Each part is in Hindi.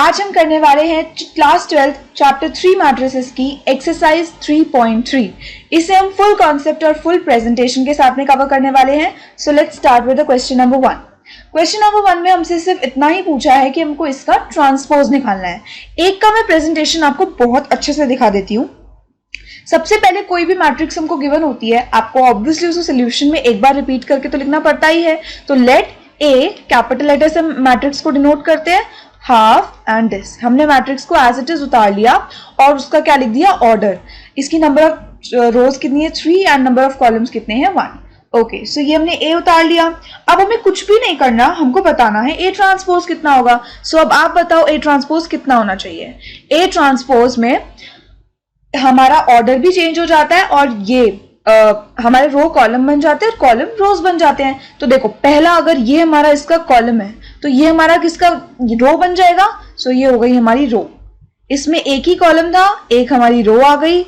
आज हम करने वाले हैं क्लास 12 चैप्टर 3 मैट्रिसेस की एक्सरसाइज 3.3। इसे हम फुल कॉन्सेप्ट और फुल प्रेजेंटेशन के साथ में कवर करने वाले हैं। So let's start with the question number 1। Question number 1 में हमसे सिर्फ इतना ही पूछा है कि हमको इसका ट्रांसपोज निकालना है। एक का मैं प्रेजेंटेशन आपको बहुत अच्छे से दिखा देती हूँ। सबसे पहले कोई भी मैट्रिक्स हमको गिवन होती है, आपको ऑब्वियसली उसे सोल्यूशन में एक बार रिपीट करके तो लिखना पड़ता ही है। तो लेट ए कैपिटल लेटर से मैट्रिक्स को डिनोट करते हैं, हाफ एंड दिस। हमने मैट्रिक्स को एज इट इज उतार लिया और उसका क्या लिख दिया, ऑर्डर। इसकी नंबर ऑफ रोज कितनी है, 3 एंड नंबर ऑफ कॉलम्स कितने हैं, 1। ओके, सो ये हमने ए उतार लिया। अब हमें कुछ भी नहीं करना, हमको बताना है ए ट्रांसपोज कितना होगा। सो अब आप बताओ ए ट्रांसपोज कितना होना चाहिए। ए ट्रांसपोज में हमारा ऑर्डर भी चेंज हो जाता है और ये हमारे रो कॉलम बन जाते हैं और कॉलम रोज बन जाते हैं। तो देखो, पहला अगर ये हमारा इसका कॉलम है तो ये हमारा किसका रो बन जाएगा। सो ये हो गई हमारी रो। इसमें एक ही कॉलम था, एक हमारी रो आ गई।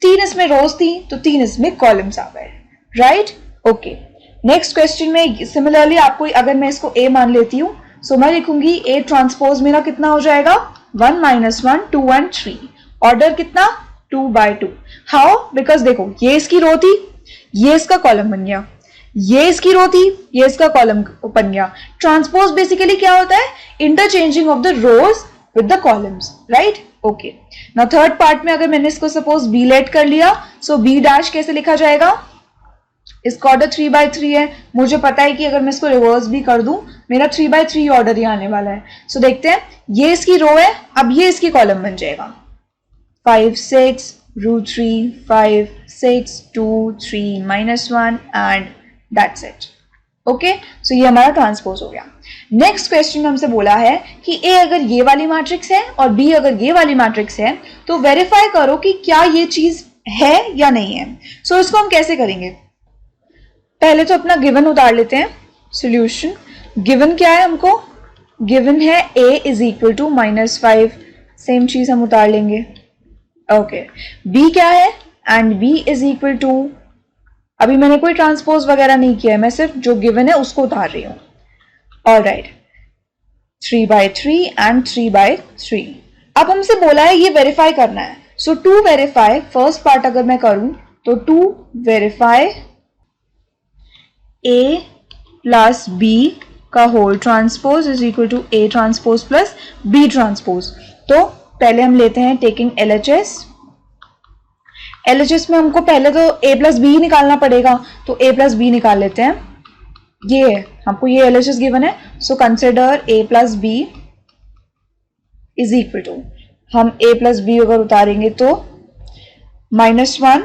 3 इसमें रोज थी तो 3 इसमें कॉलम्स आ गए, राइट। ओके, नेक्स्ट क्वेश्चन में सिमिलरली आपको, अगर मैं इसको ए मान लेती हूं, सो मैं लिखूंगी ए ट्रांसपोज मेरा कितना हो जाएगा, 1 - 1 2 एंड 3। ऑर्डर कितना, 2/2। हाउ, बिकॉज देखो ये इसकी रो थी, ये इसका कॉलम बन गया, ये इसकी रो थी, ये इसका कॉलम बन गया। ट्रांसपोज बेसिकली क्या होता है, interchanging of the rows with the columns, right. Okay, now third part में अगर मैंने इसको सपोज बी लेट कर लिया, सो बी डैश कैसे लिखा जाएगा, इसका ऑर्डर 3/3 है। मुझे पता है कि अगर मैं इसको रिवर्स भी कर दूं मेरा 3/3 ऑर्डर ही आने वाला है। सो देखते हैं, ये इसकी रो है, अब ये इसकी कॉलम बन जाएगा, 5 6 √3 5 6 2 3 -1 एंड दैट्स इट। ओके, सो ये हमारा ट्रांसपोज हो गया। नेक्स्ट क्वेश्चन में हमसे बोला है कि ए अगर ये वाली मैट्रिक्स है और बी अगर ये वाली मैट्रिक्स है तो वेरीफाई करो कि क्या ये चीज है या नहीं है। सो इसको हम कैसे करेंगे, पहले तो अपना गिवन उतार लेते हैं। सॉल्यूशन गिवन क्या है, हमको गिवन है a = -5, सेम चीज हम उतार लेंगे। ओके, b क्या है, एंड b = अभी मैंने कोई ट्रांसपोज वगैरह नहीं किया है, मैं सिर्फ जो गिवन है उसको उतार रही हूं। Alright, 3/3 and 3/3। अब हमसे बोला है ये वेरीफाई करना है। So to verify, first part अगर मैं करूं तो टू वेरीफाई a + b का whole transpose = a transpose + b transpose. तो पहले हम लेते हैं टेकिंग LHS। LHS में हमको पहले तो a + b निकालना पड़ेगा, तो a + b निकाल लेते हैं। ये है, हमको ये LHS गिवन है। सो कंसिडर a + b = हम a + b अगर उतारेंगे तो -1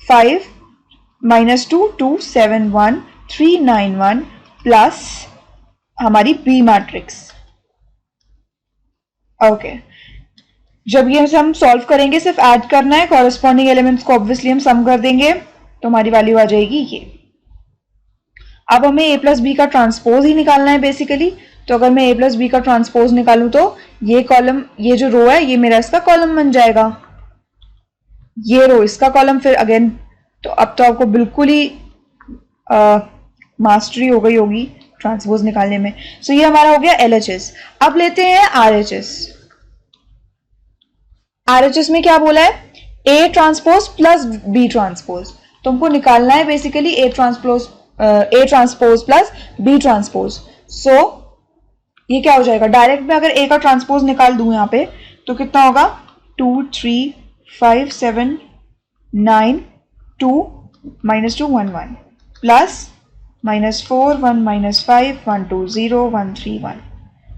5 -2 2 7 1 3 9 1 प्लस हमारी B मैट्रिक्स। ओके, जब ये हम सॉल्व करेंगे सिर्फ ऐड करना है, कॉरेस्पॉन्डिंग एलिमेंट्स को ऑब्वियसली हम सम कर देंगे तो हमारी वैल्यू आ जाएगी ये। अब हमें a + b का ट्रांसपोज ही निकालना है बेसिकली। तो अगर मैं a + b का ट्रांसपोज निकालूं तो ये कॉलम, ये जो रो है ये मेरा इसका कॉलम बन जाएगा, ये रो इसका कॉलम, फिर अगेन। तो अब तो आपको बिल्कुल ही मास्टरी हो गई होगी ट्रांसपोज निकालने में। सो ये हमारा हो गया LHS। अब लेते हैं RHS। RHS में क्या बोला है, A ट्रांसपोज + B ट्रांसपोज। तो हमको निकालना है basically A transpose + B transpose. So ये क्या हो जाएगा, डायरेक्ट में अगर A का ट्रांसपोज निकाल दूं यहाँ पे तो कितना होगा, 2 3 5 7 9 2 -2 1 1 प्लस -4 1 -5 1 2 0 1 3 1।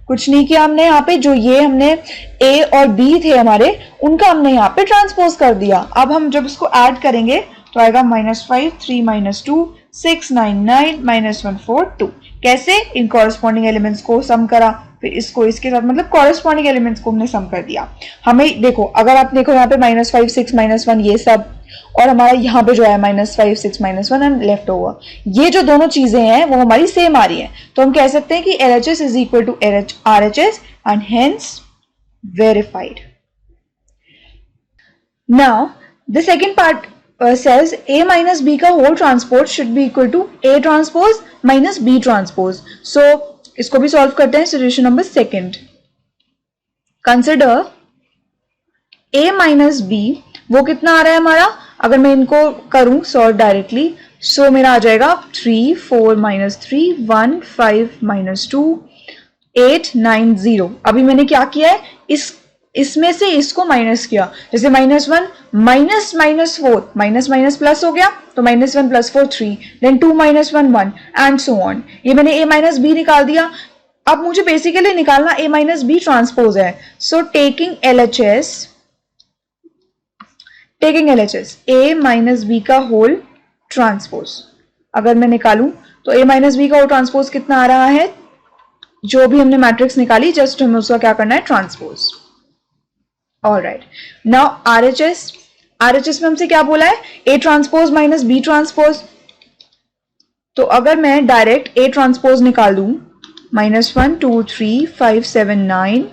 कुछ नहीं किया हमने यहाँ पे, जो ये हमने A और B थे हमारे, उनका हमने यहाँ पे ट्रांसपोज कर दिया। अब हम जब इसको ऐड करेंगे तो आएगा -5 3 -2 6 9 9 -1 4 2। कैसे, इन कॉरेस्पॉन्डिंग एलिमेंट्स को सम करा, फिर इसको इसके साथ, मतलब कॉरेस्पॉन्डिंग एलिमेंट्स को हमने सम कर दिया। हमें देखो, अगर आप देखो यहाँ पे -5 6 -1 ये सब, और हमारा यहाँ पे जो है -5 6 -1 एंड लेफ्ट ओवर, ये जो दोनों चीजें हैं वो हमारी सेम आ रही हैं। तो हम कह सकते हैं कि LHS = RHS and hence verified. Now the second part says A - B का whole transpose should be equal to A transpose - B transpose. So इसको भी सॉल्व करते हैं। Solution number 2। Consider a minus b, वो कितना आ रहा है हमारा, अगर मैं इनको करूं सॉल्व डायरेक्टली, सो मेरा आ जाएगा 3 4 माइनस 3 1 5 माइनस 2 8 9 0। अभी मैंने क्या किया है, इसमें से इसको माइनस किया, जैसे -1 minus minus 4, minus minus plus हो गया, तो -1 + 4 3, देन 2 - 1 1 एंड सो ऑन। ये मैंने a माइनस बी निकाल दिया। अब मुझे बेसिकली निकालना a माइनस बी ट्रांसपोज है। So taking LHS a minus B का होल ट्रांसपोज अगर मैं निकालूं तो a माइनस बी का होल ट्रांसपोज कितना आ रहा है, जो भी हमने मैट्रिक्स निकाली जस्ट हमें उसका क्या करना है, ट्रांसपोज। ऑलराइट, नाउ RHS में हमसे क्या बोला है, A transpose minus B transpose. तो अगर मैं डायरेक्ट A ट्रांसपोज निकाल दूं, -1 2 3 5 7 9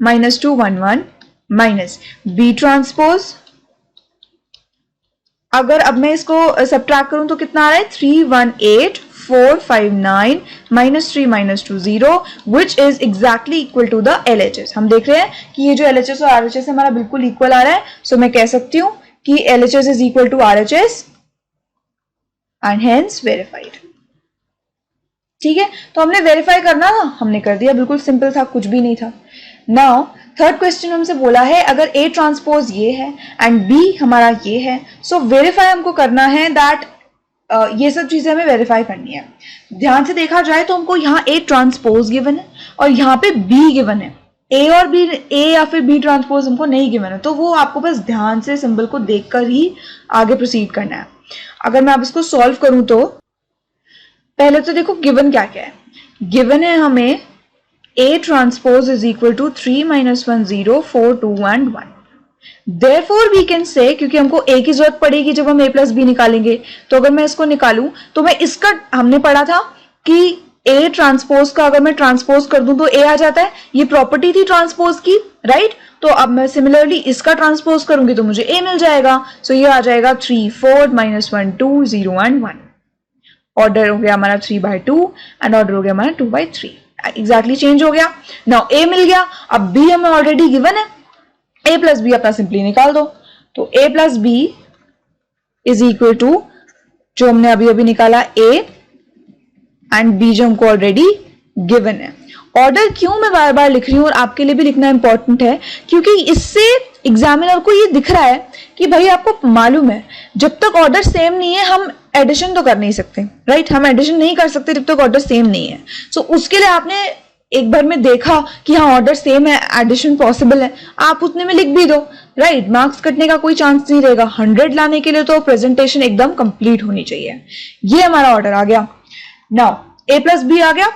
-2 1 1 माइनस B ट्रांसपोज, अगर अब मैं इसको सब्ट्रैक्ट करूं तो कितना आ रहा है, 3 1 8 4 5 9 -3 -2 0 which is exactly equal to the LHS। हम देख रहे हैं कि ये जो LHS और RHS हमारा बिल्कुल इक्वल आ रहा है। सो मैं कह सकती हूं कि LHS is equal to RHS and hence verified. ठीक है, तो हमने वेरीफाई करना था, हमने कर दिया, बिल्कुल सिंपल था, कुछ भी नहीं था। नाउ थर्ड क्वेश्चन हमसे बोला है अगर A ट्रांसपोज ये है एंड B हमारा ये है, सो वेरीफाई हमको करना है दैट ये सब चीजें हमें वेरीफाई करनी है। ध्यान से देखा जाए तो हमको यहाँ A ट्रांसपोज गिवन है और यहाँ पे B गिवन है। A और B, A या फिर B ट्रांसपोज हमको नहीं गिवन है, तो वो आपको बस ध्यान से सिंबल को देखकर ही आगे प्रोसीड करना है। अगर मैं अब इसको सॉल्व करूं तो पहले तो देखो गिवन क्या क्या है। गिवन है हमें A transpose is equal to 3 - 1 0 4 2 1 1। Therefore we can say, क्योंकि हमको A की जरूरत पड़ेगी जब हम A प्लस B निकालेंगे, तो अगर मैं इसको निकालूं तो मैं इसका, हमने पढ़ा था कि A ट्रांसपोज का अगर मैं ट्रांसपोज कर दूं तो A आ जाता है, ये प्रॉपर्टी थी ट्रांसपोज की, राइट। तो अब मैं सिमिलरली इसका ट्रांसपोज करूंगी तो मुझे A मिल जाएगा। सो ये आ जाएगा 3 4 -1 2 0 1 1। ऑर्डर हो गया हमारा 3/2 एंड ऑर्डर हो गया हमारा 2/3, एग्जैक्टली चेंज हो गया। नाउ A मिल गया, अब B हमें ऑलरेडी गिवन है, A प्लस बी अपना सिंपली निकाल दो। तो A plus B is equal to जो हमने अभी अभी निकाला A एंड B जो हमको ऑलरेडी गिवन है। ऑर्डर क्यों मैं बार बार लिख रही हूं और आपके लिए भी लिखना इंपॉर्टेंट है, क्योंकि इससे एग्जामिनर को ये दिख रहा है कि भाई आपको मालूम है जब तक ऑर्डर सेम नहीं है हम एडिशन तो कर नहीं सकते, राइट। हम एडिशन नहीं कर सकते जब तक ऑर्डर सेम नहीं है। सो उसके लिए आपने एक बार में देखा कि हाँ ऑर्डर सेम है, एडिशन पॉसिबल है, आप उतने में लिख भी दो, राइट। मार्क्स कटने का कोई चांस नहीं रहेगा। 100 लाने के लिए तो प्रेजेंटेशन एकदम कंप्लीट होनी चाहिए। ये हमारा ऑर्डर आ गया। नाउ A प्लस बी आ गया।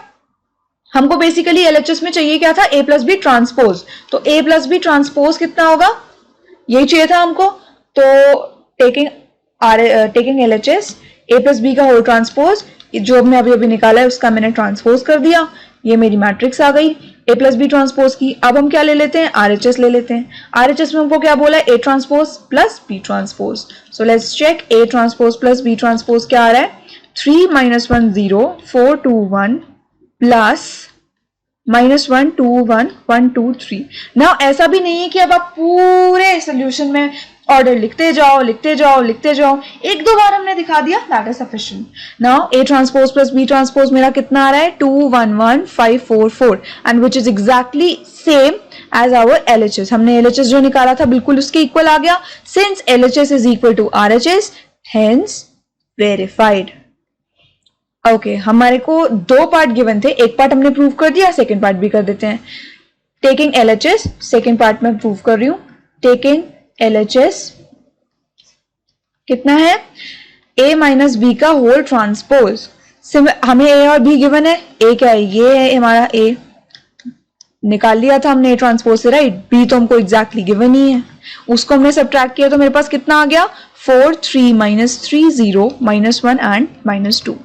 हमको बेसिकली LHS में चाहिए क्या था, A प्लस बी ट्रांसपोज। तो A प्लस बी ट्रांसपोज कितना होगा, यही चाहिए था हमको। तो taking LHS A plus B का होल ट्रांसपोज, जो हमने अभी अभी निकाला है उसका मैंने ट्रांसपोज कर दिया। ये मेरी मैट्रिक्स आ गई A प्लस बी ट्रांसपोज की। अब हम क्या ले लेते हैं, RHS ले लेते हैं। RHS में हमको क्या बोला है, A transpose plus B transpose. So let's check A transpose plus B transpose क्या आ रहा है, 3 - 1 0 4 2 1 प्लस -1 2 1 1 2 3। नाउ ऐसा भी नहीं है कि अब आप पूरे सोल्यूशन में ऑर्डर लिखते जाओ, एक दो बार हमने दिखा दिया, that is sufficient. Now A transpose plus B transpose मेरा कितना आ रहा है, 2 1 1 5 4 4 and which is exactly same as our LHS। हमने LHS जो निकाला था बिल्कुल उसके इक्वल आ गया। Since LHS is equal to RHS, hence verified. Okay, हमारे को दो पार्ट गिवन थे, एक पार्ट हमने प्रूव कर दिया, सेकेंड पार्ट भी कर देते हैं। टेकिंग LHS, सेकेंड पार्ट में प्रूव कर रही हूं। टेकिंग LHS कितना है, A माइनस बी का होल ट्रांसपोज। हमें A और B गिवन है। A क्या है, ये है हमारा A, निकाल लिया था हमने A ट्रांसपोज से, राइट। B तो हमको एग्जैक्टली गिवन ही है, उसको हमने सब्ट्रैक्ट किया तो मेरे पास कितना आ गया, 4 3 -3 0 -1 एंड -2।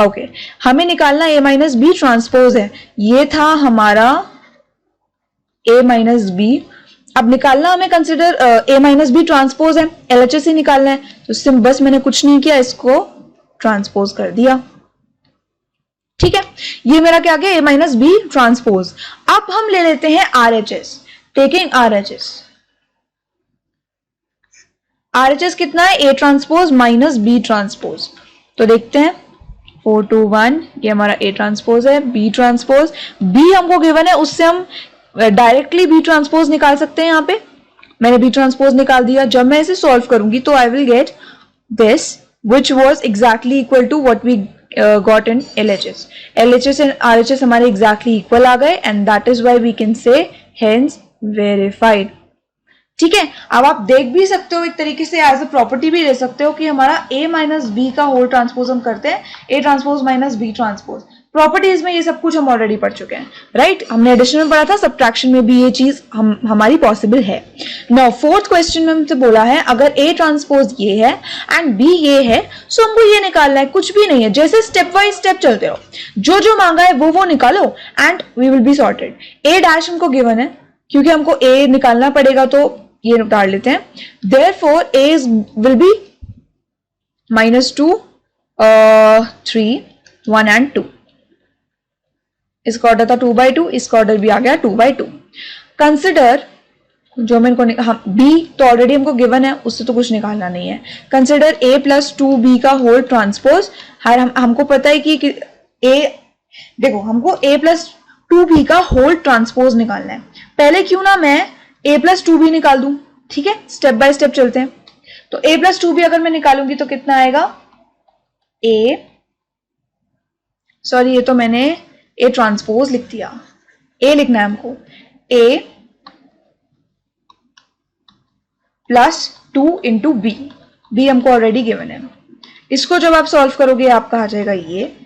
ओके, हमें निकालना A माइनस बी ट्रांसपोज है, ये था हमारा A माइनस बी। अब निकालना हमें consider A minus B transpose है, LHS ही निकालना है। तो बस मैंने कुछ नहीं किया, इसको ट्रांसपोज कर दिया। ठीक है, ये मेरा क्या आ गया, ए माइनस बी ट्रांसपोज। अब हम ले लेते हैं RHS, टेकिंग RHS। RHS कितना है, A transpose minus B transpose. तो देखते हैं 4 2 1, ये हमारा ए ट्रांसपोज है, बी ट्रांसपोज, बी हमको गिवन है, उससे हम डायरेक्टली बी ट्रांसपोज निकाल सकते हैं। यहाँ पे मैंने बी ट्रांसपोज निकाल दिया। जब मैं इसे सॉल्व करूंगी तो I will get this which was exactly equal to what we got in LHS। LHS and RHS हमारे एग्जैक्टली इक्वल आ गए and that is why we can say hence verified. ठीक है, अब आप देख भी सकते हो, एक तरीके से एज अ प्रॉपर्टी भी ले सकते हो कि हमारा ए माइनस बी का होल ट्रांसपोज हम करते हैं, A transpose minus B transpose. Properties में ये सब कुछ हम ऑलरेडी पढ़ चुके हैं, राइट? हमने एडिशन में पढ़ा था, सब्ट्रैक्शन में भी ये चीज हमारी पॉसिबल है। नाउ फोर्थ क्वेश्चन में हमसे बोला है अगर ए ट्रांसपोज ये है एंड बी ये है, सो हमको ये निकालना है, कुछ भी नहीं है, जैसे स्टेप बाय स्टेप चलते रहो, जो जो मांगा है वो निकालो and we will be sorted. A dash हमको गिवन है, क्योंकि हमको ए निकालना पड़ेगा तो ये डाल लेते हैं। Therefore, A will be -2, 3, 1 and 2। इसका ऑर्डर था 2/2, इसका ऑर्डर भी आ गया 2/2। कंसिडर, जो मैं इनको B तो ऑलरेडी हमको गिवन है, उससे तो कुछ निकालना नहीं है। कंसिडर A + 2B का होल ट्रांसपोज। हमको पता है कि A, देखो हमको A + 2B का होल ट्रांसपोज निकालना है। पहले क्यों ना मैं A + 2B निकाल दूं, ठीक है, स्टेप बाय स्टेप चलते हैं। तो A + 2B अगर मैं निकालूंगी तो कितना आएगा, ये तो मैंने A ट्रांसपोज लिख दिया, A लिखना है हमको, A + 2 × B। B हमको ऑलरेडी गिवन है। इसको जब आप सॉल्व करोगे आपका आ जाएगा ये,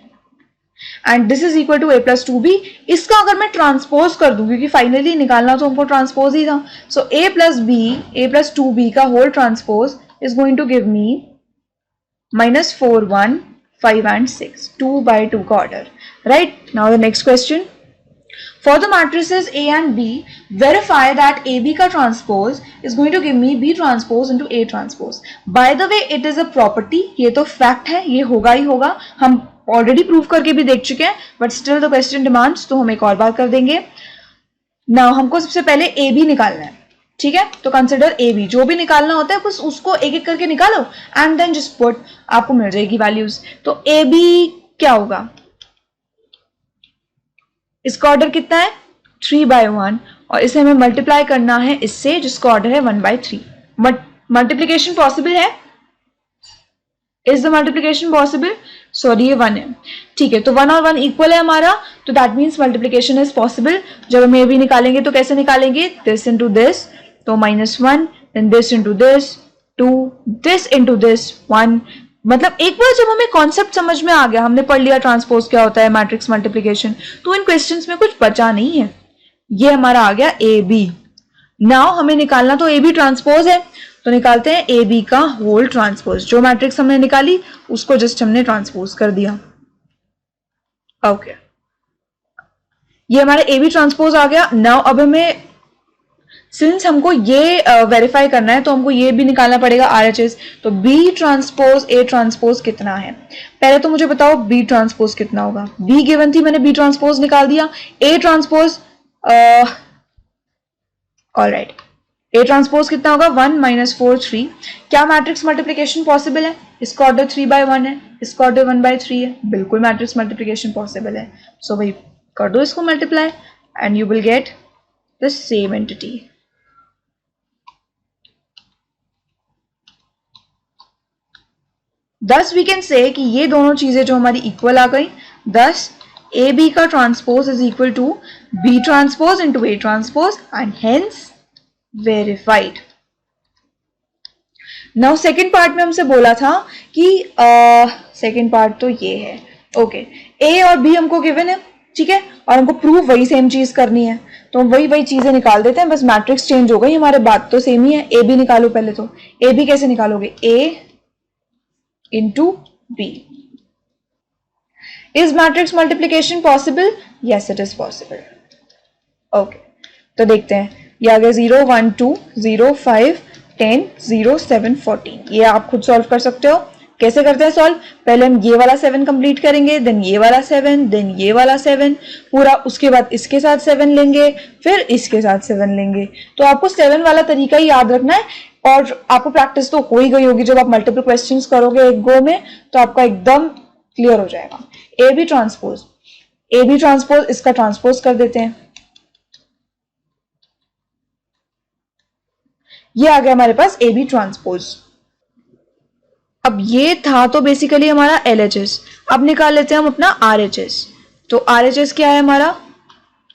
and this is equal to A + 2B। इसका अगर मैं ट्रांसपोज कर दूं, क्योंकि फाइनली निकालना तो हमको ट्रांसपोज ही था, सो A + 2B का whole transpose is going to give me -4 1 5 and 6, 2/2 का order, right? Now the next question, for the matrices A and B, verify that AB का transpose is going to give me B transpose into A transpose. By the way, it is a property, ये तो fact है, ये होगा ही होगा, हम ऑलरेडी प्रूव करके भी देख चुके हैं, but still the question demands, तो हम एक और बार कर देंगे। नाउ हमको सबसे पहले AB निकालना है, ठीक है? तो कंसिडर AB, जो भी निकालना होता है बस उसको एक एक करके निकालो एंड देन जस्ट पुट, आपको मिल जाएगी वैल्यूज। तो AB क्या होगा, इसका ऑर्डर कितना है 3/1, और इसे हमें मल्टीप्लाई करना है इससे जिसका ऑर्डर है 1/3। मल्टीप्लीकेशन पॉसिबल है, is the multiplication possible? Sorry, ये 1 है, ठीक है, तो 1 और 1 इक्वल है हमारा, तो that means multiplication is possible. जब हम ए बी निकालेंगे तो कैसे निकालेंगे, दिस इंटू दिस, तो -1, then this into this 2, this into this 1। मतलब एक बार जब हमें कॉन्सेप्ट समझ में आ गया, हमने पढ़ लिया ट्रांसपोज क्या होता है, मैट्रिक्स मल्टीप्लीकेशन, तो इन क्वेश्चंस में कुछ बचा नहीं है। ये हमारा आ गया ए बी। नाउ हमें निकालना तो ए बी ट्रांसपोज है, तो निकालते हैं ए बी का होल ट्रांसपोज। जो मैट्रिक्स हमने निकाली उसको जस्ट हमने ट्रांसपोज कर दिया। ओके, ये हमारा ए बी ट्रांसपोज आ गया। नाउ अब हमें, सिंस हमको ये वेरीफाई करना है तो हमको ये भी निकालना पड़ेगा RHS। तो B ट्रांसपोज A ट्रांसपोज कितना है, पहले तो मुझे बताओ B ट्रांसपोज कितना होगा। B गिवन थी, मैंने B ट्रांसपोज निकाल दिया। A transpose, alright, A transpose कितना होगा 1 -4 3। क्या मैट्रिक्स मल्टीप्लीकेशन पॉसिबल है? इसका ऑर्डर 3/1 है, इसका ऑर्डर 1/3 है, बिल्कुल मैट्रिक्स मल्टीप्लीकेशन पॉसिबल है। सो भाई कर दो इसको multiply and you will get the same entity. Thus we can say कि ये दोनों चीजें जो हमारी इक्वल आ गई, thus AB का transpose is equal to B transpose into A transpose and hence verified. Now second part में हमसे बोला था कि सेकेंड पार्ट तो ये है, ओके, A और B हमको गिवन है, ठीक है, और हमको प्रूफ वही सेम चीज करनी है, तो हम वही चीजें निकाल देते हैं, बस मैट्रिक्स चेंज हो गई, हमारे बात तो सेम ही है। AB निकालो पहले, तो AB कैसे निकालोगे, A into B। Is matrix multiplication possible? Yes, it is possible. Okay, तो देखते हैं, ये आ गया 0 1 2 0 5 10 0 7 14। ये आप खुद सॉल्व कर सकते हो, कैसे करते हैं सॉल्व? पहले हम ये वाला 7 कंप्लीट करेंगे, देन ये वाला 7, देन ये वाला 7 पूरा, उसके बाद इसके साथ 7 लेंगे, फिर इसके साथ 7 लेंगे। तो आपको 7 वाला तरीका ही याद रखना है, और आपको प्रैक्टिस तो हो ही गई होगी। जब आप मल्टीपल क्वेश्चंस करोगे एक गो में तो आपका एकदम क्लियर हो जाएगा। ए बी ट्रांसपोज, इसका ट्रांसपोज कर देते हैं। ये आ गया हमारे पास ए बी ट्रांसपोज। अब ये था तो बेसिकली हमारा LHS। अब निकाल लेते हैं हम अपना RHS। तो RHS क्या है हमारा?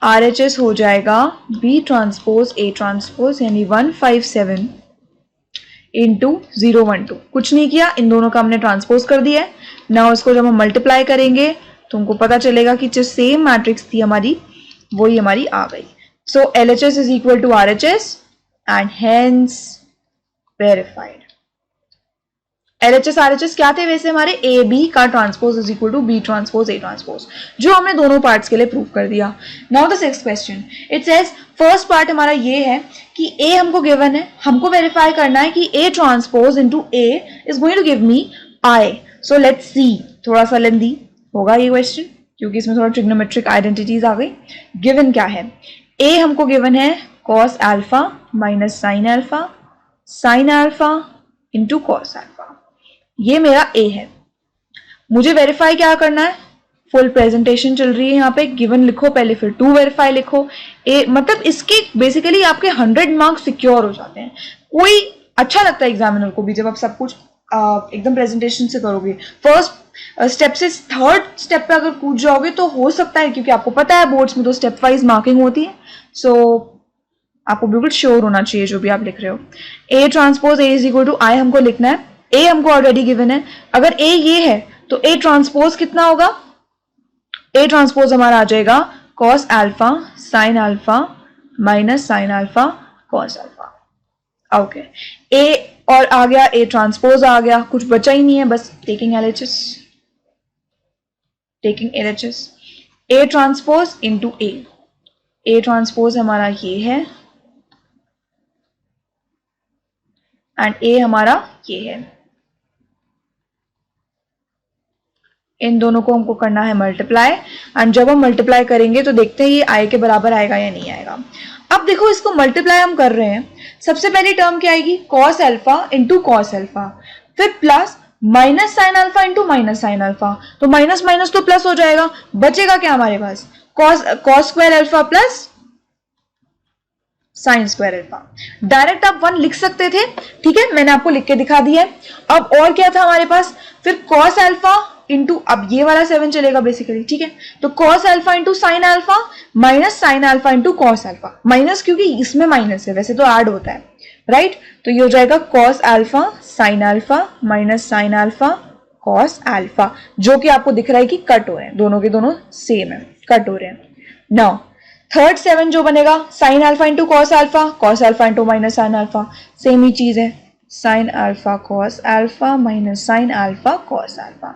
RHS हो जाएगा B ट्रांसपोज A ट्रांसपोज, यानी 157 इंटू 012। कुछ नहीं किया, इन दोनों का हमने ट्रांसपोज कर दिया है। ना उसको जब हम मल्टीप्लाई करेंगे तो हमको पता चलेगा कि जो सेम मैट्रिक्स थी हमारी वही हमारी आ गई। So LHS is equal to RHS and hence verified. LHS RHS क्या थे वैसे हमारे? ए बी का transpose is equal to B transpose A transpose, जो हमने दोनों पार्ट्स के लिए प्रूव कर दिया। Now the sixth question, it says first part हमारा ये है कि ए हमको गिवन है, हमको वेरीफाई करना है कि A transpose into A is going to give me I. So let's see, थोड़ा सा लेंदी होगा ये क्वेश्चन क्योंकि इसमें थोड़ा ट्रिग्नोमेट्रिक आइडेंटिटीज आ गई। गिवन क्या है? ए हमको गिवन है cos alpha minus sine alpha into cos alpha. ये मेरा ए है। मुझे वेरीफाई क्या करना है? फुल प्रेजेंटेशन चल रही है यहाँ पे, गिवन लिखो पहले, फिर टू वेरीफाई लिखो। ए मतलब इसके बेसिकली आपके 100 मार्क्स सिक्योर हो जाते हैं। कोई अच्छा लगता है एग्जामिनर को भी जब आप सब कुछ एकदम प्रेजेंटेशन से करोगे। फर्स्ट स्टेप से थर्ड स्टेप पे अगर कूद जाओगे तो हो सकता है, क्योंकि आपको पता है बोर्ड्स में तो स्टेप वाइज मार्किंग होती है। सो आपको बिल्कुल श्योर होना चाहिए जो भी आप लिख रहे हो। A transpose A is equal to I हमको लिखना है। ए हमको ऑलरेडी गिवन है। अगर ए ये है तो ए ट्रांसपोज कितना होगा? ए ट्रांसपोज हमारा आ जाएगा cos alpha sine alpha minus sine alpha cos alpha. Okay, A और आ गया, ए ट्रांसपोज आ गया, कुछ बचा ही नहीं है, बस taking LHS। A transpose into A transpose हमारा ये है एंड ए हमारा ये है। इन दोनों को हमको करना है मल्टीप्लाई, एंड जब हम मल्टीप्लाई करेंगे तो देखते हैं ये आई के बराबर आएगा या नहीं आएगा। अब देखो इसको मल्टीप्लाई हम कर रहे हैं, सबसे पहली टर्म क्या आएगी? Cos alpha into cos alpha, फिर plus minus sine alpha into minus sine alpha. तो माइनस माइनस तो प्लस हो जाएगा, बचेगा क्या हमारे पास? Cos square alpha plus sine square alpha. Direct आप 1 लिख सकते थे, ठीक है, मैंने आपको लिख के दिखा दिया है। अब और क्या था हमारे पास? फिर कॉस अल्फा इंटू, अब ये वाला 7 चलेगा बेसिकली, ठीक है। तो cos alpha into sine alpha minus sine alpha into cos alpha. Minus क्योंकि इसमें माइनस है, वैसे तो ऐड होता है, राइट। तो ये हो जाएगा cos alpha sine alpha minus sine alpha cos alpha, जो कि आपको दिख रहा है कि कट हो रहे हैं, दोनों के दोनों सेम है, कट हो रहे हैं। नाउ थर्ड 7 जो बनेगा sine alpha into cos alpha into minus sine alpha, same ही चीज है, sine alpha cos alpha minus sine alpha cos alpha.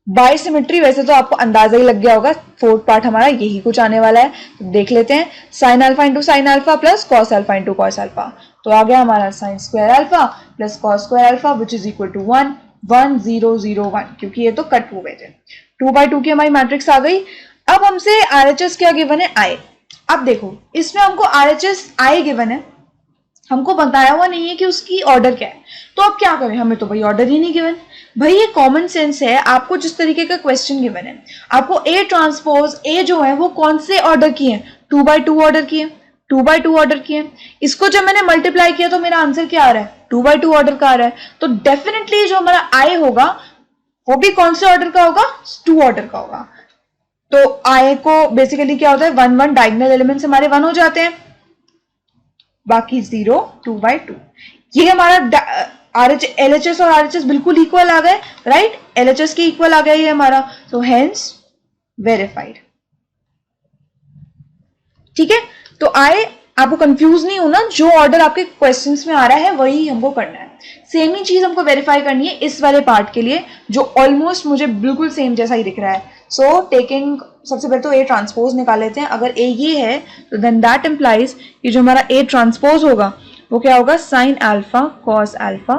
By symmetry वैसे तो आपको अंदाजा ही लग गया होगा, फोर्थ पार्ट हमारा यही कुछ आने वाला है। तो देख लेते हैं, sine alpha into sine alpha plus cos alpha into cos alpha. तो आ गया हमारा sine square alpha plus cos square alpha which is equal to 1 1 0 0 1, क्योंकि ये तो कट हो गए थे। 2/2 की हमारी मैट्रिक्स आ गई। अब हमसे RHS क्या गिवन है? आई। अब देखो इसमें हमको RHS आई गिवन है, हमको बताया हुआ नहीं है कि उसकी ऑर्डर क्या है। तो अब क्या करें, हमें तो भाई ऑर्डर ही नहीं गिवन। भाई ये कॉमन सेंस है, आपको जिस तरीके का क्वेश्चन गिवन है, आपको ए ट्रांसपोज ए जो है वो कौन से ऑर्डर की है? 2/2 ऑर्डर की है, 2/2 ऑर्डर की है। इसको जब मैंने मल्टीप्लाई किया तो मेरा आंसर क्या आ रहा है? 2/2 ऑर्डर का आ रहा है। तो डेफिनेटली जो हमारा आई होगा वो भी कौन से ऑर्डर का होगा? 2 ऑर्डर का होगा। तो आई को बेसिकली क्या होता है, 1 1 डायगोनल एलिमेंट्स हमारे 1 हो जाते हैं, बाकी 0 2/2। ये हमारा LHS और RHS बिल्कुल इक्वल आ गए, राइट। LHS के इक्वल आ गया ये हमारा, सो हेंस वेरीफाइड, ठीक है। तो आए आपको कंफ्यूज नहीं होना, जो ऑर्डर आपके क्वेश्चंस में आ रहा है वही हमको करना है। सेम ही चीज हमको वेरीफाई करनी है इस वाले पार्ट के लिए, जो ऑलमोस्ट मुझे बिल्कुल सेम जैसा ही दिख रहा है। सो टेकिंग, सबसे पहले तो ए ट्रांसपोज निकाल लेते हैं। अगर ए ये है तो देन दैट इंप्लाइज कि जो हमारा ए ट्रांसपोज होगा वो क्या होगा? Sign alpha cos alpha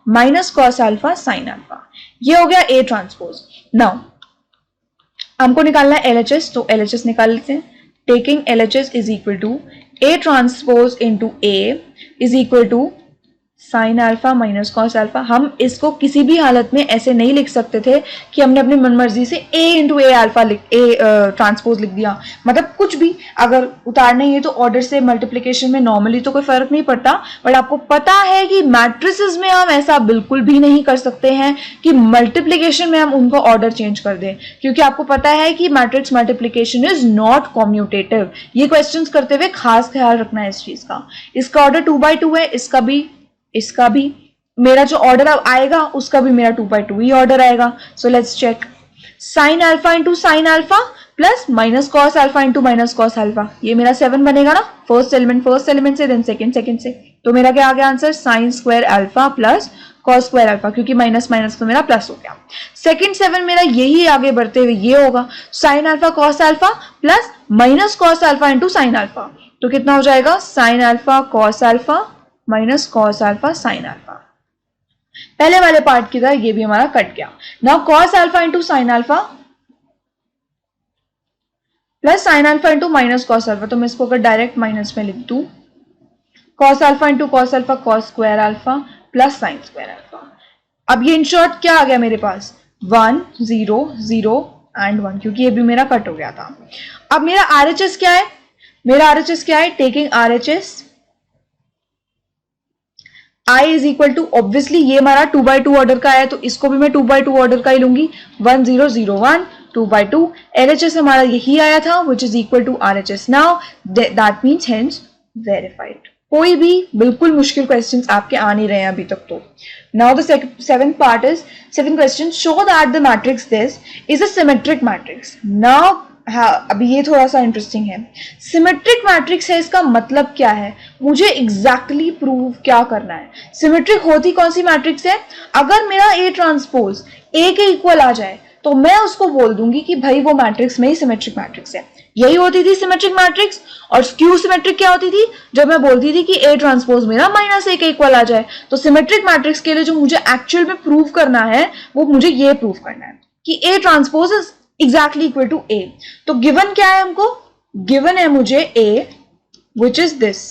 minus cos alpha sine alpha. ये हो गया A ट्रांसपोज। नाउ हमको निकालना है LHS, तो LHS निकाल लेते हैं। Taking LHS is equal to A transpose into A is equal to sine alpha minus cos alpha. हम इसको किसी भी हालत में ऐसे नहीं लिख सकते थे कि हमने अपनी मनमर्जी से A into A alpha transpose लिख दिया। मतलब कुछ भी अगर उतारना ही है तो ऑर्डर से मल्टीप्लिकेशन में नॉर्मली तो कोई फर्क नहीं पड़ता, बट आपको पता है कि मैट्रिसेस में हम ऐसा बिल्कुल भी नहीं कर सकते हैं कि मल्टीप्लिकेशन में हम उनका ऑर्डर चेंज कर दें, क्योंकि आपको पता है कि matrix multiplication is not commutative. ये क्वेश्चन करते हुए खास ख्याल रखना है इस चीज का। इसका ऑर्डर 2/2 है, इसका भी मेरा जो ऑर्डर अब आएगा उसका भी मेरा 2/2 ही ऑर्डर आएगा। So let's check. Sine alpha into sine alpha plus minus cos alpha into minus cos alpha, ये मेरा 7 बनेगा ना, फर्स्ट एलिमेंट से, देन सेकंड से। तो मेरा क्या आ गया answer? Sine square alpha plus cos square alpha, क्योंकि माइनस माइनस तो मेरा प्लस हो गया। सेकंड 7 मेरा यही आगे बढ़ते हुए ये होगा sign alpha cos alpha plus minus cos alpha into sine alpha. तो कितना हो जाएगा? Sign alpha cos alpha minus cos alpha sine alpha. पहले वाले पार्ट की तरह ये भी हमारा कट गया। Now cos alpha into sine alpha plus sign alpha into minus cos alpha, तो मैं इसको अगर डायरेक्ट माइनस में लिख दूं, cos alpha into cos alpha cos square alpha plus sine square alpha. अब ये इन शॉर्ट क्या आ गया मेरे पास? 1 0 0 एंड 1, क्योंकि ये भी मेरा कट हो गया था। अब मेरा RHS क्या है? मेरा RHS क्या है? Taking RHS I is equal to, obviously ये हमारा 2/2 ऑर्डर का है तो इसको भी मैं 2/2 ऑर्डर का ही लूंगी। 1 0 0 1 2/2। LHS हमारा यही आया था which is equal to RHS। Now that means hence verified. कोई भी बिल्कुल मुश्किल क्वेश्चंस आपके आ नहीं रहे हैं अभी तक तो। Now the seventh part is, seventh question, show that the matrix this is a symmetric matrix. Now हाँ, अभी ये थोड़ा सा इंटरेस्टिंग है। सिमेट्रिक मैट्रिक्स है, इसका मतलब क्या है? मुझे एग्जैक्टली प्रूव क्या करना है? सिमेट्रिक होती कौन सी मैट्रिक्स है? अगर मेरा A ट्रांसपोज A के इक्वल आ जाए तो मैं उसको बोल दूंगी कि भाई वो मैट्रिक्स में ही सिमेट्रिक मैट्रिक्स है। यही होती थी सिमेट्रिक मैट्रिक्स। और स्क्यू सिमेट्रिक क्या होती थी? जब मैं बोलती थी कि A ट्रांसपोज मेरा -A के इक्वल आ जाए। तो सिमेट्रिक मैट्रिक्स के लिए जो मुझे एक्चुअल में प्रूव करना है वो मुझे ये प्रूव करना है कि A transpose is exactly equal to A। तो गिवन क्या है हमको? गिवन है मुझे A विच इज दिस।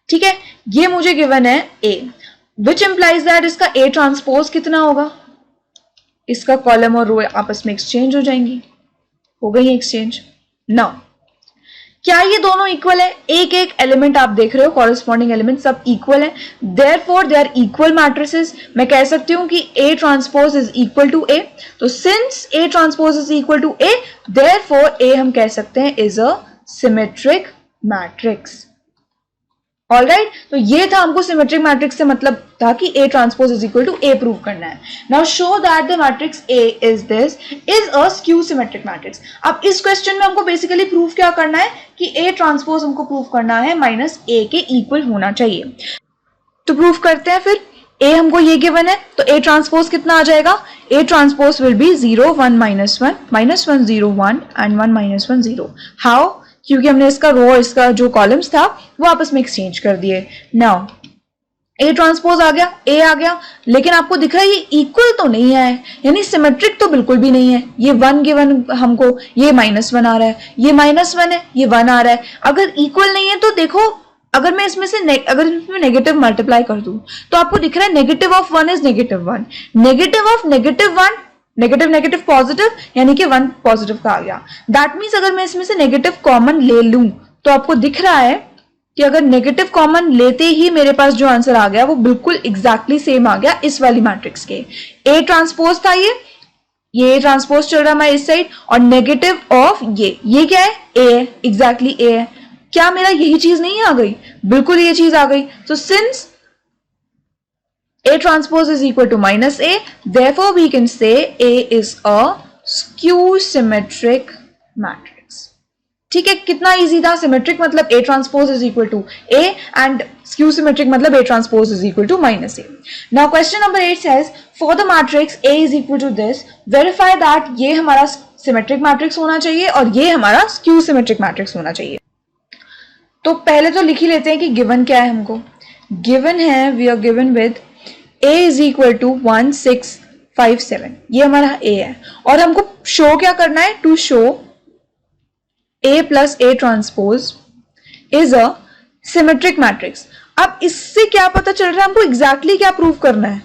ठीक है, ये मुझे गिवन है A विच इंप्लाइज दैट इसका A ट्रांसपोज कितना होगा? इसका कॉलम और रो आपस में एक्सचेंज हो जाएंगी। हो गई एक्सचेंज। नाउ क्या ये दोनों इक्वल है? एक एक एलिमेंट आप देख रहे हो, कॉरेस्पॉन्डिंग एलिमेंट सब इक्वल है, therefore they are equal matrices. मैं कह सकती हूं कि A transpose is equal to A। तो since A transpose is equal to A, therefore A हम कह सकते हैं is a symmetric matrix. Alright, तो ये था हमको सिमेट्रिक मैट्रिक्स से मतलब था कि A transpose is equal to A prove करना है। Now show that the matrix A is this is a skew symmetric matrix. अब इस क्वेश्चन में हमको बेसिकली प्रूव क्या करना है कि A ट्रांसपोज हमको प्रूव करना है -A के इक्वल होना चाहिए। तो प्रूव करते हैं फिर। A हमको ये गिवन है तो A ट्रांसपोज कितना आ जाएगा? A transpose will be 0 1 -1 -1 0 1 and 1 -1 0। How? क्योंकि हमने इसका रो, इसका जो कॉलम्स था वो आपस में एक्सचेंज कर दिए। नाउ A ट्रांसपोज आ गया, A आ गया, लेकिन आपको दिख रहा है ये इक्वल तो नहीं है, यानी सिमेट्रिक तो बिल्कुल भी नहीं है। ये 1 गिवन हमको, ये -1 आ रहा है, ये -1 है, ये 1 आ रहा है। अगर इक्वल नहीं है तो देखो, अगर मैं इसमें से अगर इसमें नेगेटिव मल्टीप्लाई कर दूं तो आपको दिख रहा है negative of 1 is -1, negative of -1 negative negative positive, यानी कि 1 पॉजिटिव का आ गया। दैट मीन्स अगर मैं इसमें से नेगेटिव कॉमन ले लूं तो आपको दिख रहा है कि अगर नेगेटिव कॉमन लेते ही मेरे पास जो आंसर आ गया वो बिल्कुल एग्जैक्टली सेम आ गया इस वाली मैट्रिक्स के। A ट्रांसपोज था ये ट्रांसपोज चल रहा है इस साइड, और नेगेटिव ऑफ ये क्या है? A है, एग्जैक्टली A है। क्या मेरा यही चीज नहीं आ गई? बिल्कुल ये चीज आ गई। So since A transpose is equal to -A, therefore we can say A is a skew symmetric matrix. ठीक है, कितना इजी था? सिमेट्रिक मतलब A transpose is equal to A and skew symmetric मतलब A transpose is equal to -A. Now question number 8 says for the matrix A is equal to this, verify that ये हमारा symmetric matrix होना चाहिए और ये हमारा skew symmetric matrix होना चाहिए। तो पहले तो लिख ही लेते हैं कि गिवन क्या है हमको। गिवन है, we are given with A is equal to 1657, ये हमारा A है और हमको शो क्या करना है, to show A plus A transpose is a symmetric matrix. अब इससे क्या पता चल रहा है हमको एग्जैक्टली क्या प्रूव करना है,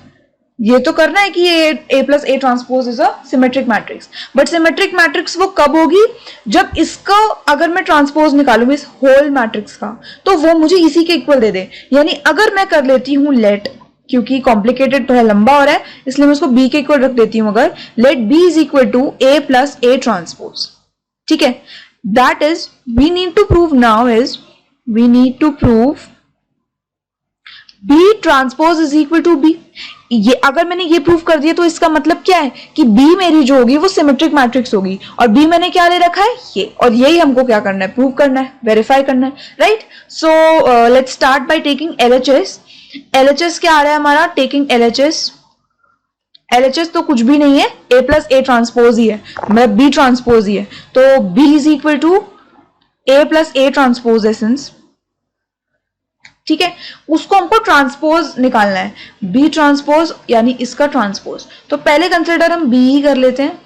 ये तो करना है कि ये A plus A transpose is a symmetric matrix, but symmetric matrix वो कब होगी जब इसका अगर मैं ट्रांसपोज निकालूंगी इस होल मैट्रिक्स का तो वो मुझे इसी के इक्वल दे दे। यानी अगर मैं कर लेती हूं लेट, क्योंकि कॉम्प्लिकेटेड थोड़ा लंबा हो रहा है इसलिए मैं उसको B के इक्वल रख देती हूं, अगर let B is equal to A plus A transpose, ठीक है, that is we need to prove now is we need to prove B transpose is equal to B। ये अगर मैंने ये प्रूव कर दिया तो इसका मतलब क्या है कि B मेरी जो होगी वो सिमेट्रिक मैट्रिक्स होगी और B मैंने क्या ले रखा है ये, और यही हमको क्या करना है, प्रूव करना है, वेरीफाई करना है, right. So let's start by taking LHS। LHS क्या आ रहा है हमारा, टेकिंग LHS तो कुछ भी नहीं है, A प्लस A ट्रांसपोज ही है, मतलब B ट्रांसपोज ही है, तो B is equal to A plus A transpose एसेंस, ठीक है, उसको हमको ट्रांसपोज निकालना है, B ट्रांसपोज यानी इसका ट्रांसपोज। तो पहले कंसिडर हम B ही कर लेते हैं,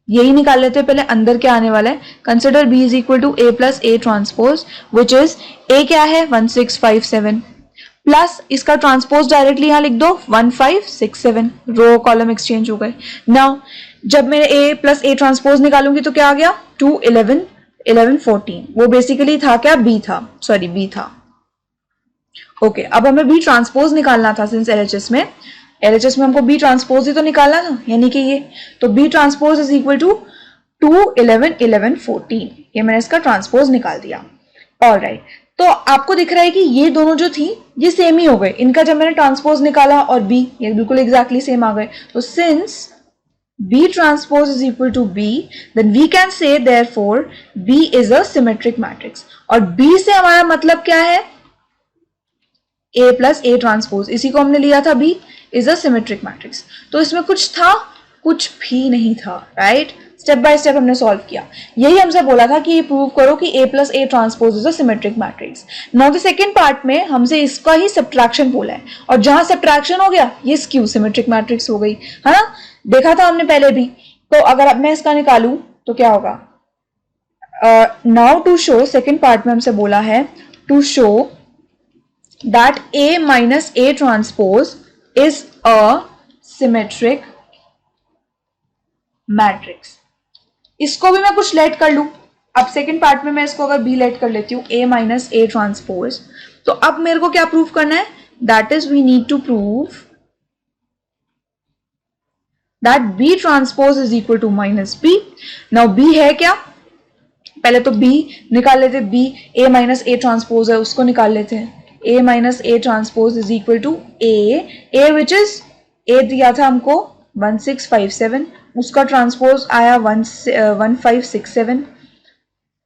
यही निकाल लेते हैं, पहले अंदर क्या आने वाला है, consider B is equal to A plus A transpose which is A क्या है 1657 प्लस इसका ट्रांसपोज डायरेक्टली यहां लिख दो 1567, रो कॉलम एक्सचेंज हो गए। नाउ जब मैं A प्लस A ट्रांसपोज निकालूंगी तो क्या आ गया 2 11 11 14, वो बेसिकली था क्या, B था, सॉरी B था। ओके अब हमें B ट्रांसपोज निकालना था, सिंस LHS में हमको B ट्रांसपोज ही तो निकालना था, यानी कि ये, तो B transpose is equal to 2 11 11 14, ये मैंने इसका ट्रांसपोज निकाल दिया। ऑलराइट, तो आपको दिख रहा है कि ये दोनों जो थी ये सेम ही हो गए, इनका जब मैंने ट्रांसपोज निकाला और B ये बिल्कुल एग्जैक्टली सेम आ गए, तो since B transpose is equal to B, then we can say therefore B is a symmetric matrix। और B से हमारा मतलब क्या है, A plus A transpose, इसी को हमने लिया था B is a symmetric matrix। तो इसमें कुछ था, कुछ भी नहीं था, राइट। स्टेप बाय स्टेप हमने सॉल्व किया, यही हमसे बोला था कि ये प्रूव करो कि A plus A transpose is a symmetric matrix। Now the second part में हमसे इसका ही सब्ट्रैक्शन बोला है, और जहां सब्ट्रैक्शन हो गया ये स्क्यू सिमेट्रिक मैट्रिक्स हो गई, है ना, देखा था हमने पहले भी। तो अगर अब मैं इसका निकालूं तो क्या होगा, now to show, second part में हमसे बोला है to show that A minus A transpose is a symmetric matrix। इसको भी मैं कुछ लेट कर लूं, अब सेकंड पार्ट में मैं इसको अगर B लेट कर लेती हूं A minus A transpose, तो अब मेरे को क्या प्रूव करना है, that is we need to prove that B transpose is equal to minus B। now B है क्या, पहले तो B निकाल लेते, B A minus A transpose है उसको निकाल लेते हैं, A minus A transpose is equal to A which is A दिया था हमको 1657, उसका ट्रांसपोज आया 1567,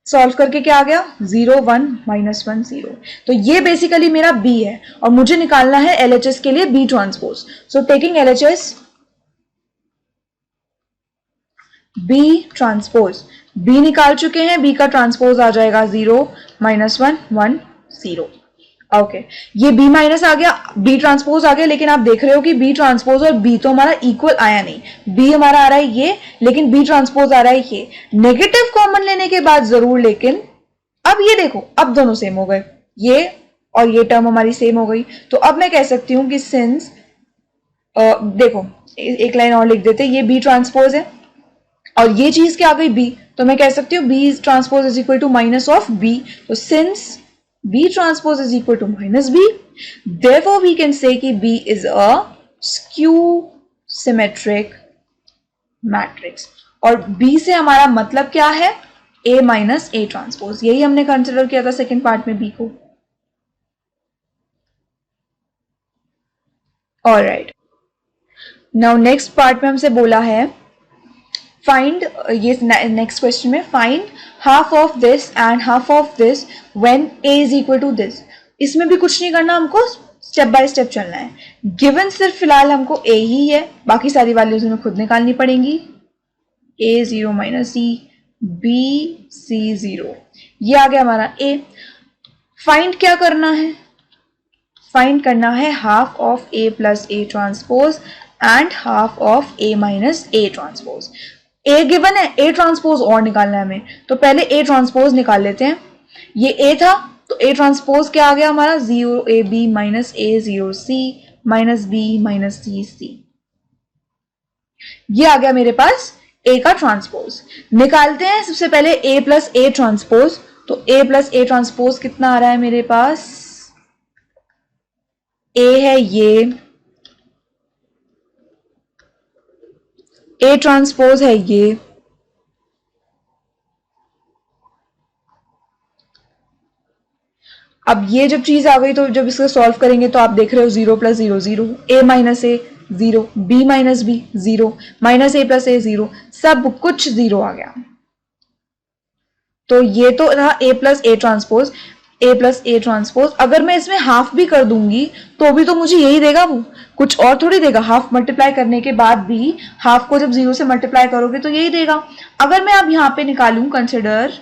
सॉल्व करके क्या आ गया 0 1 -1 0। तो ये बेसिकली मेरा B है और मुझे निकालना है LHS के लिए B ट्रांसपोज। सो taking LHS B transpose, B निकाल चुके हैं, B का ट्रांसपोज आ जाएगा 0 -1 1 0। ओके, ये B माइनस आ गया, B ट्रांसपोज आ गया, लेकिन आप देख रहे हो कि B ट्रांसपोज और B तो हमारा इक्वल आया नहीं, B हमारा आ रहा है ये, लेकिन B ट्रांसपोज आ रहा है ये, नेगेटिव कॉमन लेने के बाद जरूर, लेकिन अब ये देखो अब दोनों सेम हो गए, ये और ये टर्म हमारी सेम हो गई। तो अब मैं कह सकती हूं कि सिंस देखो एक लाइन और लिख देते, ये B ट्रांसपोज है और ये चीज क्या आ गई B, तो मैं कह सकती हूँ B transpose is equal to minus of B। तो since B transpose is equal to minus B, therefore we can say कि B is a skew symmetric matrix। और B से हमारा मतलब क्या है, A माइनस A ट्रांसपोज, यही हमने कंसिडर किया था सेकेंड पार्ट में B को। ऑलराइट, नाउ नेक्स्ट पार्ट में हमसे बोला है फाइंड, ये नेक्स्ट क्वेश्चन में, find half of this and half of this when A is equal to this. इसमें भी कुछ नहीं करना, हमको स्टेप बाय स्टेप चलना है। गिवन सिर्फ फिलहाल हमको A ही है, बाकी सारी वैल्यूज हमें खुद निकालनी पड़ेंगी। A 0 minus C, B C 0, ये आ गया हमारा A। फाइंड क्या करना है, फाइंड करना है half of A plus A transpose and half of A minus A transpose. A given है, ए ट्रांसपोज और निकालना है हमें, तो पहले ए ट्रांसपोज निकाल लेते हैं। ये ए था तो ए ट्रांसपोज क्या आ गया हमारा, 0ab minus A 0c minus B minus सी सी। ये आ गया मेरे पास ए का ट्रांसपोज। निकालते हैं सबसे पहले ए प्लस ए ट्रांसपोज। तो ए प्लस ए ट्रांसपोज कितना आ रहा है मेरे पास, ए है ये, ए ट्रांसपोज है ये, अब ये जब चीज आ गई तो जब इसको सॉल्व करेंगे तो आप देख रहे हो 0 प्लस 0 0, ए माइनस ए 0, बी माइनस बी 0, माइनस ए प्लस ए 0, सब कुछ 0 आ गया। तो ये तो था A plus A transpose, A plus A transpose. अगर मैं इसमें हाफ भी कर दूंगी तो भी तो मुझे यही देगा, वो कुछ और थोड़ी देगा। हाफ मल्टीप्लाई करने के बाद भी हाफ को जब 0 से मल्टीप्लाई करोगे तो यही देगा। अगर मैं अब यहां पे निकालूं consider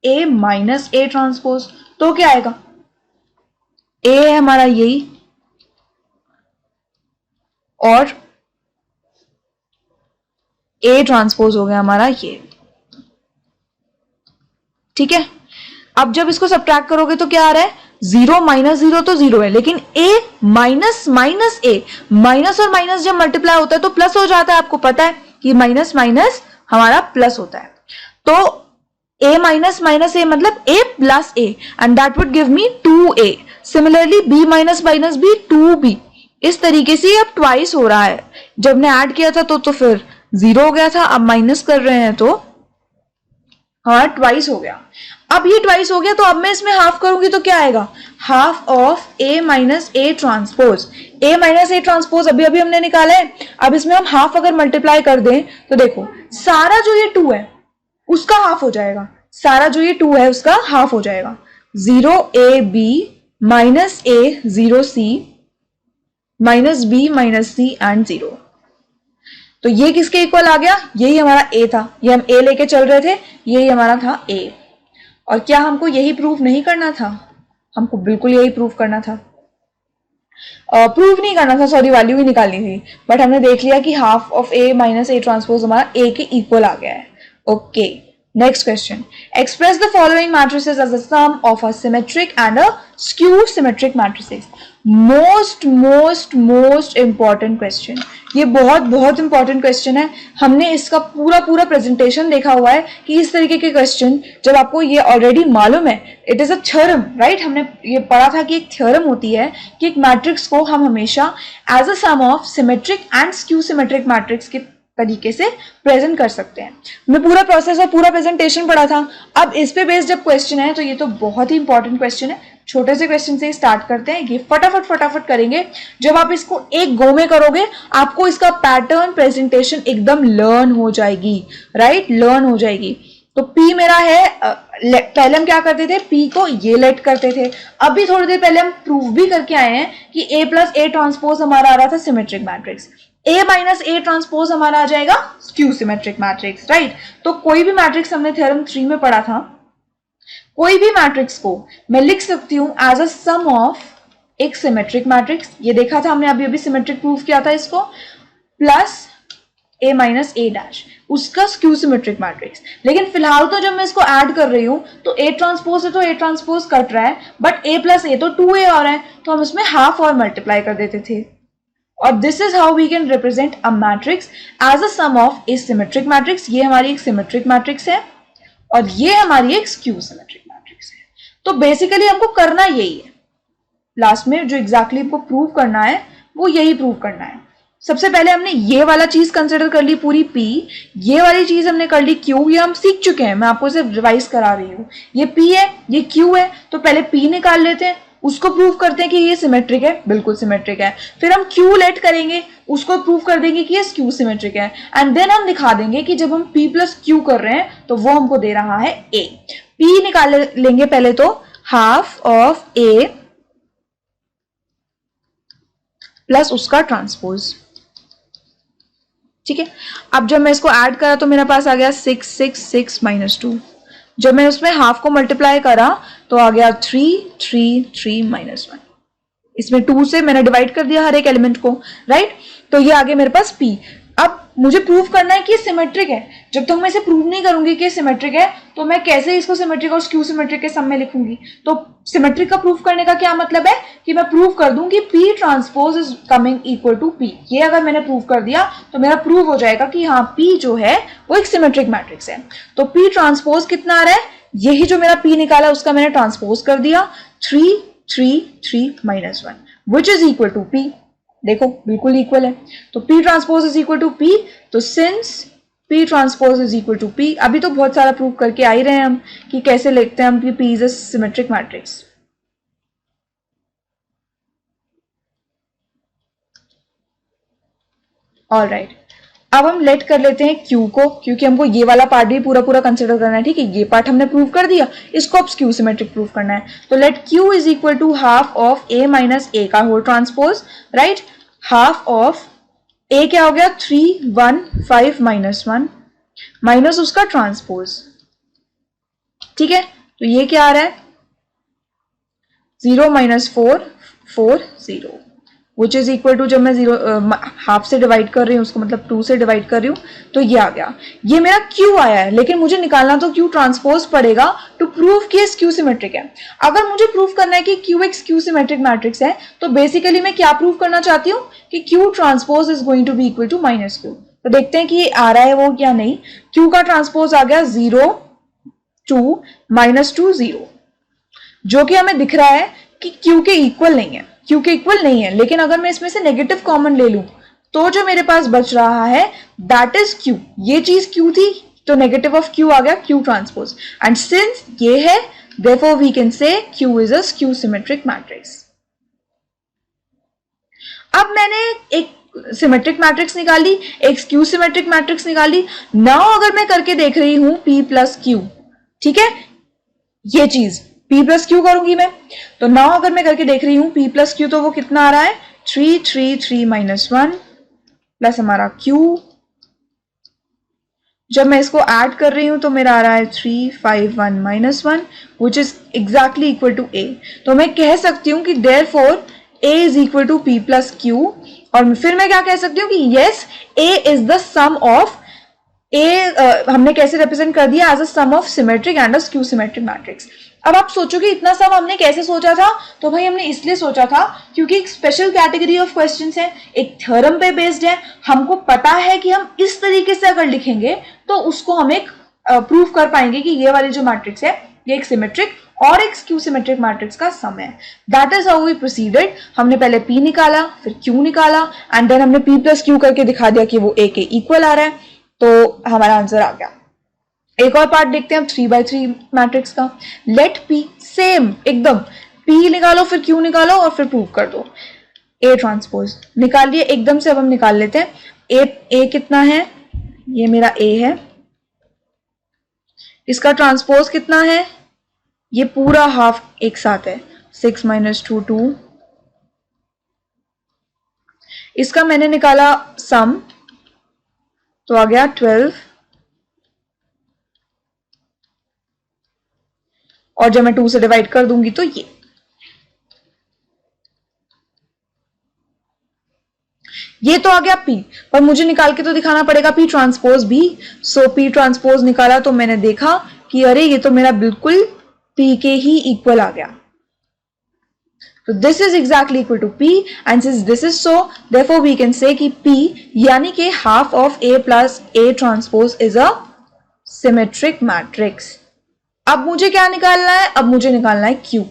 a minus A transpose तो क्या आएगा, ए है हमारा यही और ए ट्रांसपोज हो गया हमारा ये, ठीक है। अब जब इसको सब्ट्रैक्ट करोगे तो क्या आ रहा है, 0 माइनस 0 तो 0 है, लेकिन a minus minus A, minus और माइनस जब मल्टीप्लाई होता है तो प्लस हो जाता है। आपको पता है कि माइनस माइनस हमारा प्लस होता है। तो a माइनस माइनस ए मतलब a plus A and that would give me 2a। Similarly b minus minus b 2b। इस तरीके से अब ट्वाइस हो रहा है। जब ने ऐड किया था तो फिर 0 हो गया था, अब माइनस कर रहे हैं तो हाँ ट्वाइस हो गया। अब ये ट्वाइस हो गया तो अब मैं इसमें हाफ करूंगी तो क्या आएगा, half of A minus A transpose. A minus A transpose अभी अभी हमने निकाला है। अब इसमें हम हाफ अगर मल्टीप्लाई कर दें तो देखो सारा जो ये 2 है उसका हाफ हो जाएगा, सारा जो ये 2 है उसका हाफ हो जाएगा। 0ab minus A 0c minus B minus C and 0। तो ये किसके इक्वल आ गया, यही हमारा a था, ये हम a लेके चल रहे थे, यही हमारा था a। और क्या हमको यही प्रूफ नहीं करना था, हमको बिल्कुल यही प्रूफ करना था, प्रूफ नहीं करना था, सॉरी वैल्यू ही निकालनी थी। बट हमने देख लिया कि half of a minus A transpose हमारा a के इक्वल आ गया है। Okay, next question, express the following matrices as the sum of a symmetric and a skew symmetric matrices. Most most most important question, ये बहुत बहुत इंपॉर्टेंट क्वेश्चन है। हमने इसका पूरा पूरा प्रेजेंटेशन देखा हुआ है कि इस तरीके के क्वेश्चन जब आपको ये ऑलरेडी मालूम है, it is a theorem, right. हमने ये पढ़ा था कि एक थ्योरम होती है कि एक मैट्रिक्स को हम हमेशा as a sum of symmetric and skew symmetric matrix के तरीके से प्रेजेंट कर सकते हैं। मैं पूरा प्रोसेस और पूरा प्रेजेंटेशन पढ़ा था। अब इस पे बेस्ड जब क्वेश्चन है तो ये तो बहुत ही इंपॉर्टेंट क्वेश्चन है। छोटे से क्वेश्चन से स्टार्ट करते हैं, ये फटाफट फटाफट करेंगे। जब आप इसको एक गो में करोगे आपको इसका पैटर्न प्रेजेंटेशन एकदम लर्न हो जाएगी, राइट, लर्न हो जाएगी। तो P मेरा है, पहले हम क्या करते थे, P को ये लेट करते थे। अभी थोड़ी देर पहले हम प्रूव भी करके आए हैं कि A प्लस ए ट्रांसपोज हमारा आ रहा था symmetric matrix, A minus A transpose हमारा आ जाएगा स्क्यू सिमेट्रिक मैट्रिक्स, राइट। तो कोई भी मैट्रिक्स हमने थ्योरम 3 में पढ़ा था, कोई भी मैट्रिक्स को मैं लिख सकती हूं एज अ सम ऑफ एक सिमेट्रिक मैट्रिक्स, ये देखा था हमने अभी अभी सिमेट्रिक प्रूफ किया था इसको, प्लस ए माइनस ए डैश उसका स्क्यू सिमेट्रिक मैट्रिक्स। लेकिन फिलहाल तो जब मैं इसको ऐड कर रही हूं तो ए ट्रांसपोज है तो ए ट्रांसपोज कट रहा है, बट ए प्लस ए तो 2a आ रहा है, तो हम इसमें हाफ और मल्टीप्लाई कर देते थे। और this is how we can represent a matrix as a sum of a symmetric matrix. ये हमारी एक सिमेट्रिक मैट्रिक्स है और ये हमारी एक स्क्यू सिमेट्रिक मैट्रिक्स है। तो बेसिकली हमको करना यही है, लास्ट में जो एग्जैक्टली हमको प्रूव करना है वो यही प्रूव करना है। सबसे पहले हमने ये वाला चीज कंसिडर कर ली पूरी P, ये वाली चीज हमने कर ली Q, ये हम सीख चुके हैं, मैं आपको इसे रिवाइज करा रही हूँ। ये P है, ये Q है, तो पहले P निकाल लेते हैं, उसको प्रूव करते हैं कि ये सिमेट्रिक है, बिल्कुल सिमेट्रिक है। फिर हम Q लेट करेंगे, उसको प्रूव कर देंगे कि ये स्क्यू सिमेट्रिक है, एंड देन हम दिखा देंगे कि जब हम P प्लस Q कर रहे हैं तो वो हमको दे रहा है A। P निकाल लेंगे पहले तो, हाफ ऑफ A प्लस उसका ट्रांसपोज, ठीक है। अब जब मैं इसको ऐड करा तो मेरे पास आ गया 6 6 6 माइनस 2। जब मैं उसमें हाफ को मल्टीप्लाई करा तो आ गया 3 3 3 -1। इसमें 2 से मैंने डिवाइड कर दिया हर एक एलिमेंट को, राइट। तो ये आगे मेरे पास P। अब मुझे प्रूव करना है कि सिमेट्रिक है। जब तक मैं इसे प्रूव नहीं करूंगी कि सिमेट्रिक है तो मैं कैसे इसको सिमेट्रिक और स्क्यू सिमेट्रिक के सम में लिखूंगी। तो सिमेट्रिक का प्रूफ करने का क्या मतलब है कि मैं प्रूव कर दूं कि P transpose is coming equal to P। ये अगर मैंने प्रूव कर दिया तो मेरा प्रूव हो जाएगा कि हाँ P जो है वो एक सिमेट्रिक मैट्रिक्स है। तो P ट्रांसपोज कितना आ रहा है, यही जो मेरा P निकाला उसका मैंने ट्रांसपोज कर दिया 3 3 3 -1 which is equal to P। देखो बिल्कुल इक्वल है। तो P transpose is equal to P। तो since P transpose is equal to P, अभी तो बहुत सारा प्रूव करके आ ही रहे हैं हम कि कैसे लिखते हैं हम कि P is a symmetric matrix. Alright, अब हम लेट कर लेते हैं Q को, क्योंकि हमको ये वाला पार्ट भी पूरा पूरा कंसिडर करना है। ठीक है, ये पार्ट हमने प्रूव कर दिया, इसको अब स्क्यू सिमेट्रिक प्रूव करना है। तो let Q is equal to half of A minus A का whole transpose, right. Half of A क्या हो गया 3 1 5 -1 माइनस उसका ट्रांसपोज। ठीक है, तो ये क्या आ रहा है 0 -4 4 0 विच इज इक्वल टू, जब मैं 0 हाफ से डिवाइड कर रही हूँ उसको मतलब 2 से डिवाइड कर रही हूँ तो ये आ गया। ये मेरा Q आया है, लेकिन मुझे निकालना तो Q ट्रांसपोज पड़ेगा टू प्रूव कि स्क्यू सिमेट्रिक है। अगर मुझे प्रूव करना है कि Q एक स्क्यू सिमेट्रिक मैट्रिक्स है तो बेसिकली मैं क्या प्रूव करना चाहती हूँ कि Q transpose is going to be equal to -Q। तो देखते हैं कि ये आ रहा है वो या नहीं। Q का ट्रांसपोज आ गया 0 2 -2 0, जो कि हमें दिख रहा है कि Q के इक्वल नहीं है, Q के इक्वल नहीं है। लेकिन अगर मैं इसमें से नेगेटिव कॉमन ले लूं तो जो मेरे पास बच रहा है दैट इज Q। ये चीज Q थी तो नेगेटिव ऑफ Q आ गया Q ट्रांसपोज, एंड सिंस ये है therefore we can say Q is a skew symmetric matrix। अब मैंने एक सिमेट्रिक मैट्रिक्स निकाली, एक स्क्यू सिमेट्रिक मैट्रिक्स निकाली। नाउ अगर मैं करके देख रही हूं P प्लस Q, ठीक है, ये चीज P प्लस Q करूंगी मैं। तो नाउ अगर मैं करके देख रही हूं P प्लस Q, तो वो कितना आ रहा है 3 3 3 -1 प्लस हमारा Q। जब मैं इसको ऐड कर रही हूं तो मेरा आ रहा है 3 5 1 -1 which is exactly equal to A। तो मैं कह सकती हूं कि therefore A is equal to P plus Q। और फिर मैं क्या कह सकती हूँ कि yes A is the sum of A, हमने कैसे रिप्रेजेंट कर दिया as a sum of symmetric and a skew symmetric matrix. अब आप सोचोगे इतना सब हमने कैसे सोचा था, तो भाई हमने इसलिए सोचा था क्योंकि एक स्पेशल कैटेगरी ऑफ क्वेश्चंस है, एक थ्योरम पे बेस्ड है। हमको पता है कि हम इस तरीके से अगर लिखेंगे तो उसको हम एक प्रूव कर पाएंगे कि ये वाली जो मैट्रिक्स है ये एक सिमेट्रिक और एक स्क्यू सिमेट्रिक मैट्रिक्स का सम है। That is how we proceeded. हमने पहले P निकाला, फिर Q निकाला, एंड देन हमने P प्लस Q करके दिखा दिया कि वो A के इक्वल आ रहा है, तो हमारा आंसर आ गया। एक और पार्ट देखते हैं हम 3x3 मैट्रिक्स का। लेट P सेम एकदम P निकालो फिर Q निकालो और फिर प्रूव कर दो। A ट्रांसपोज निकाल लिए एकदम से। अब हम निकाल लेते हैं A कितना है, ये मेरा A है, इसका ट्रांसपोज कितना है, ये पूरा हाफ एक साथ है 6 -2 2। इसका मैंने निकाला सम तो आ गया 12, और जब मैं 2 से डिवाइड कर दूंगी तो ये तो आ गया P, पर मुझे निकाल के तो दिखाना पड़ेगा P ट्रांसपोज भी। सो P ट्रांसपोज निकाला तो मैंने देखा कि अरे ये तो मेरा बिल्कुल P के ही इक्वल आ गया। तो this is exactly equal to P, and since this is so therefore we can say कि P यानी कि half of A plus A transpose is a symmetric matrix. अब मुझे क्या निकालना है, अब मुझे निकालना है Q।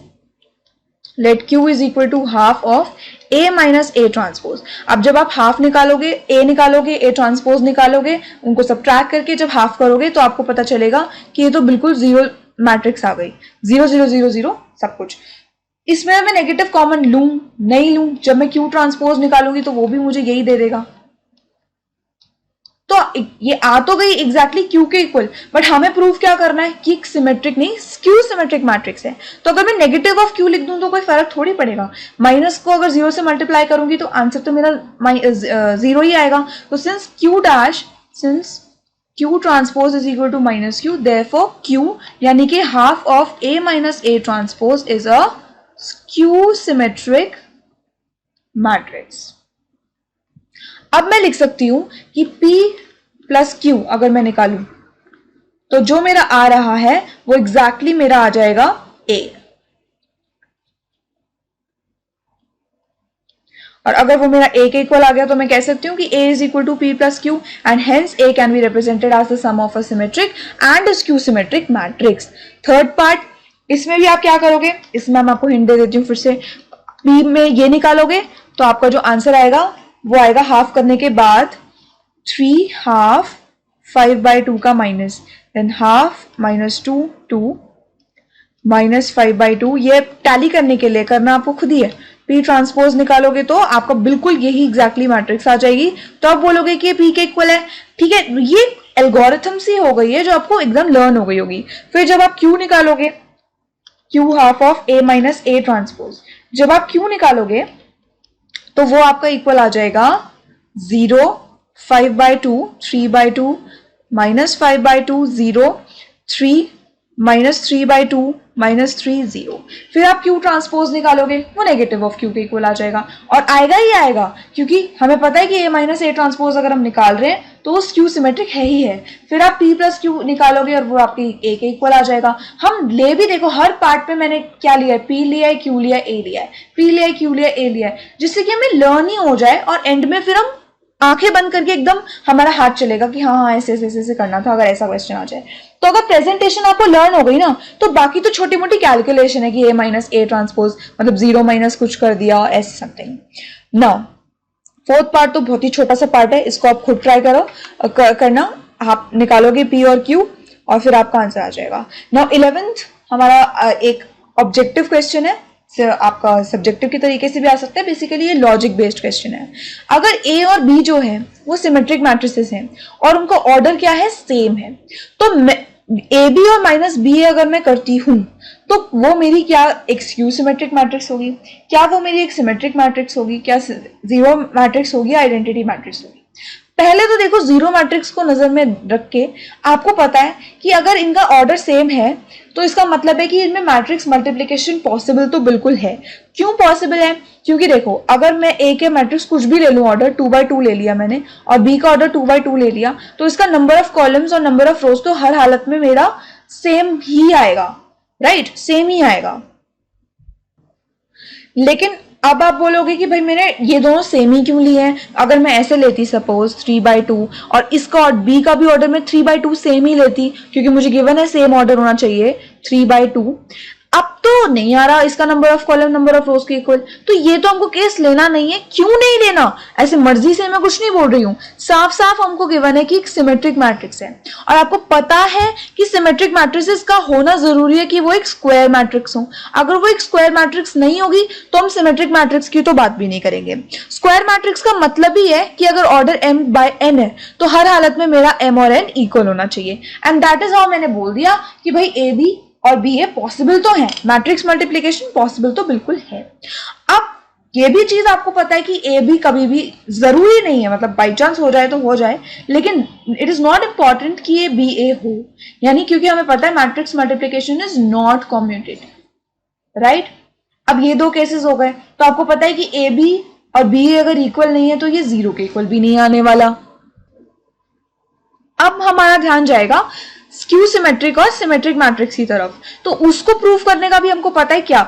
Let Q is equal to half of A minus A transpose. अब जब आप हाफ निकालोगे, A निकालोगे, A ट्रांसपोज निकालोगे, उनको सबट्रैक्ट करके जब हाफ करोगे तो आपको पता चलेगा कि ये तो बिल्कुल जीरो मैट्रिक्स आ गई, 0 0 0 0 सब कुछ। इसमें मैं नेगेटिव कॉमन लूं नहीं लूं, जब मैं Q ट्रांसपोज निकालूंगी तो वो भी मुझे यही दे देगा। तो ये आ तो गई एग्जैक्टली Q के इक्वल, बट हमें प्रूफ क्या करना है कि सिमेट्रिक नहीं स्क्यू सिमेट्रिक मैट्रिक्स है। तो अगर मैं नेगेटिव ऑफ Q लिख दूं तो कोई फर्क थोड़ी पड़ेगा। माइनस को अगर 0 से मल्टीप्लाई करूंगी तो आंसर तो मेरा 0 ही आएगा। तो since Q dash, since Q transpose is equal to minus Q, therefore Q यानी कि half of A minus A transpose is a skew symmetric matrix. अब मैं लिख सकती हूं कि P प्लस Q अगर मैं निकालूं तो जो मेरा आ रहा है वो एग्जैक्टली मेरा आ जाएगा A, और अगर वो मेरा A के इक्वल आ गया तो मैं कह सकती हूँ कि A is equal to P plus Q and hence A can be represented as the sum of a symmetric and a skew symmetric matrix. Third part, इसमें भी आप क्या करोगे, इसमें मैं आपको हिंट दे देती हूँ फिर से। P में ये निकालोगे तो आपका जो आंसर आएगा वो आएगा हाफ करने के बाद 3 हाफ 5/2 का minus, than half minus 2 2 minus 5/2। ये टैली करने के लिए करना आपको खुद ही है। P ट्रांसपोज निकालोगे तो आपका बिल्कुल यही एग्जैक्टली मैट्रिक्स आ जाएगी, तो आप बोलोगे कि P के इक्वल है। ठीक है, ये एल्गोरिथम सी हो गई है जो आपको एकदम लर्न हो गई होगी। फिर जब आप Q निकालोगे, Q half of A minus A transpose, जब आप Q निकालोगे तो वो आपका इक्वल आ जाएगा 0 5/2 3/2 माइनस 5/2 0 3 माइनस 3/2 माइनस 3 0। फिर आप Q ट्रांसपोज निकालोगे, वो नेगेटिव ऑफ Q के इक्वल आ जाएगा, और आएगा ही आएगा क्योंकि हमें पता है कि A माइनस A ट्रांसपोज अगर हम निकाल रहे हैं तो वो स्क्यू सिमेट्रिक है ही है। फिर आप P प्लस Q निकालोगे और वो आपकी A के इक्वल आ जाएगा। हम ले भी देखो, हर पार्ट पे मैंने क्या लिया है, P लिया है, Q लिया है, A लिया है, P लिया है, Q लिया है, A लिया है, जिससे कि हमें लर्न ही हो जाए और एंड में फिर हम आंखें बंद करके एकदम हमारा हाथ चलेगा कि हाँ हाँ ऐसे ऐसे ऐसे करना था अगर ऐसा क्वेश्चन आ जाए। तो अगर प्रेजेंटेशन आपको लर्न हो गई ना तो बाकी तो छोटी मोटी कैलकुलेशन है कि A माइनस A ट्रांसपोज मतलब 0 माइनस कुछ कर दिया ऐसे समथिंग। नाउ फोर्थ पार्ट तो बहुत ही छोटा सा पार्ट है, इसको आप खुद ट्राई करो करना। आप निकालोगे P और Q और फिर आपका आंसर आ जाएगा। नाउ 11th हमारा एक ऑब्जेक्टिव क्वेश्चन है, आपका सब्जेक्टिव के तरीके से भी आ सकता है। बेसिकली ये लॉजिक बेस्ड क्वेश्चन है। अगर A और B जो है वो सिमेट्रिक मैट्रिसेस हैं और उनका ऑर्डर क्या है, सेम है, तो AB और माइनस B अगर मैं करती हूं तो वो मेरी क्या एक स्क्यू सिमेट्रिक मैट्रिक्स होगी, क्या वो मेरी एक सिमेट्रिक मैट्रिक्स होगी, क्या जीरो मैट्रिक्स होगी, आइडेंटिटी मैट्रिक्स होगी। पहले तो देखो जीरो मैट्रिक्स को नजर में रख के आपको पता है कि अगर इनका ऑर्डर सेम है तो इसका मतलब है कि इनमें मैट्रिक्स मल्टीप्लिकेशन पॉसिबल तो बिल्कुल है। क्यों पॉसिबल है, क्योंकि देखो अगर मैं A के मैट्रिक्स कुछ भी ले लूं, ऑर्डर 2/2 ले लिया मैंने और B का ऑर्डर 2/2 ले लिया, तो इसका नंबर ऑफ कॉलम्स और नंबर ऑफ रोज तो हर हालत में मेरा सेम ही आएगा, राइट, सेम ही आएगा। लेकिन अब आप बोलोगे कि भाई मैंने ये दोनों सेम ही क्यों लिए हैं। अगर मैं ऐसे लेती सपोज 3/2 और इसका B का भी ऑर्डर में 3/2 सेम ही लेती, क्योंकि मुझे गिवन है सेम ऑर्डर होना चाहिए 3/2, अब तो नहीं आ रहा इसका number of column number of रोज के इक्वल, तो ये तो हमको केस लेना नहीं है। क्यों नहीं लेना, ऐसे मर्जी से मैं कुछ नहीं बोल रही हूँ, साफ साफ हमको गिवन है कि एक सिमेट्रिक मैट्रिक्स है और आपको पता है कि सिमेट्रिक मैट्रिसेस का होना जरूरी है कि वो एक स्क्वायर मैट्रिक्स हो। अगर वो एक स्क्वायर मैट्रिक्स नहीं होगी तो हम सिमेट्रिक मैट्रिक्स की तो बात भी नहीं करेंगे। स्क्वायर मैट्रिक्स का मतलब ही है कि अगर ऑर्डर m/n है तो हर हालत में मेरा m और n इक्वल होना चाहिए, एंड दैट इज हाउ मैंने बोल दिया कि भाई AB और BA पॉसिबल तो है, मैट्रिक्स मल्टीप्लिकेशन पॉसिबल तो बिल्कुल है। अब ये भी चीज आपको पता है कि AB कभी भी जरूरी नहीं है, मतलब बाई चांस हो जाए तो हो जाए, लेकिन इट इज नॉट इंपॉर्टेंट कि ये BA हो, यानी क्योंकि हमें पता है matrix multiplication is not commutative, right. अब ये दो केसेस हो गए, तो आपको पता है कि AB और BA अगर इक्वल नहीं है तो ये 0 के इक्वल भी नहीं आने वाला। अब हमारा ध्यान जाएगा स्क्यू सिमेट्रिक और सिमेट्रिक मैट्रिक्स की तरफ, तो उसको प्रूव करने का भी हमको पता है क्या,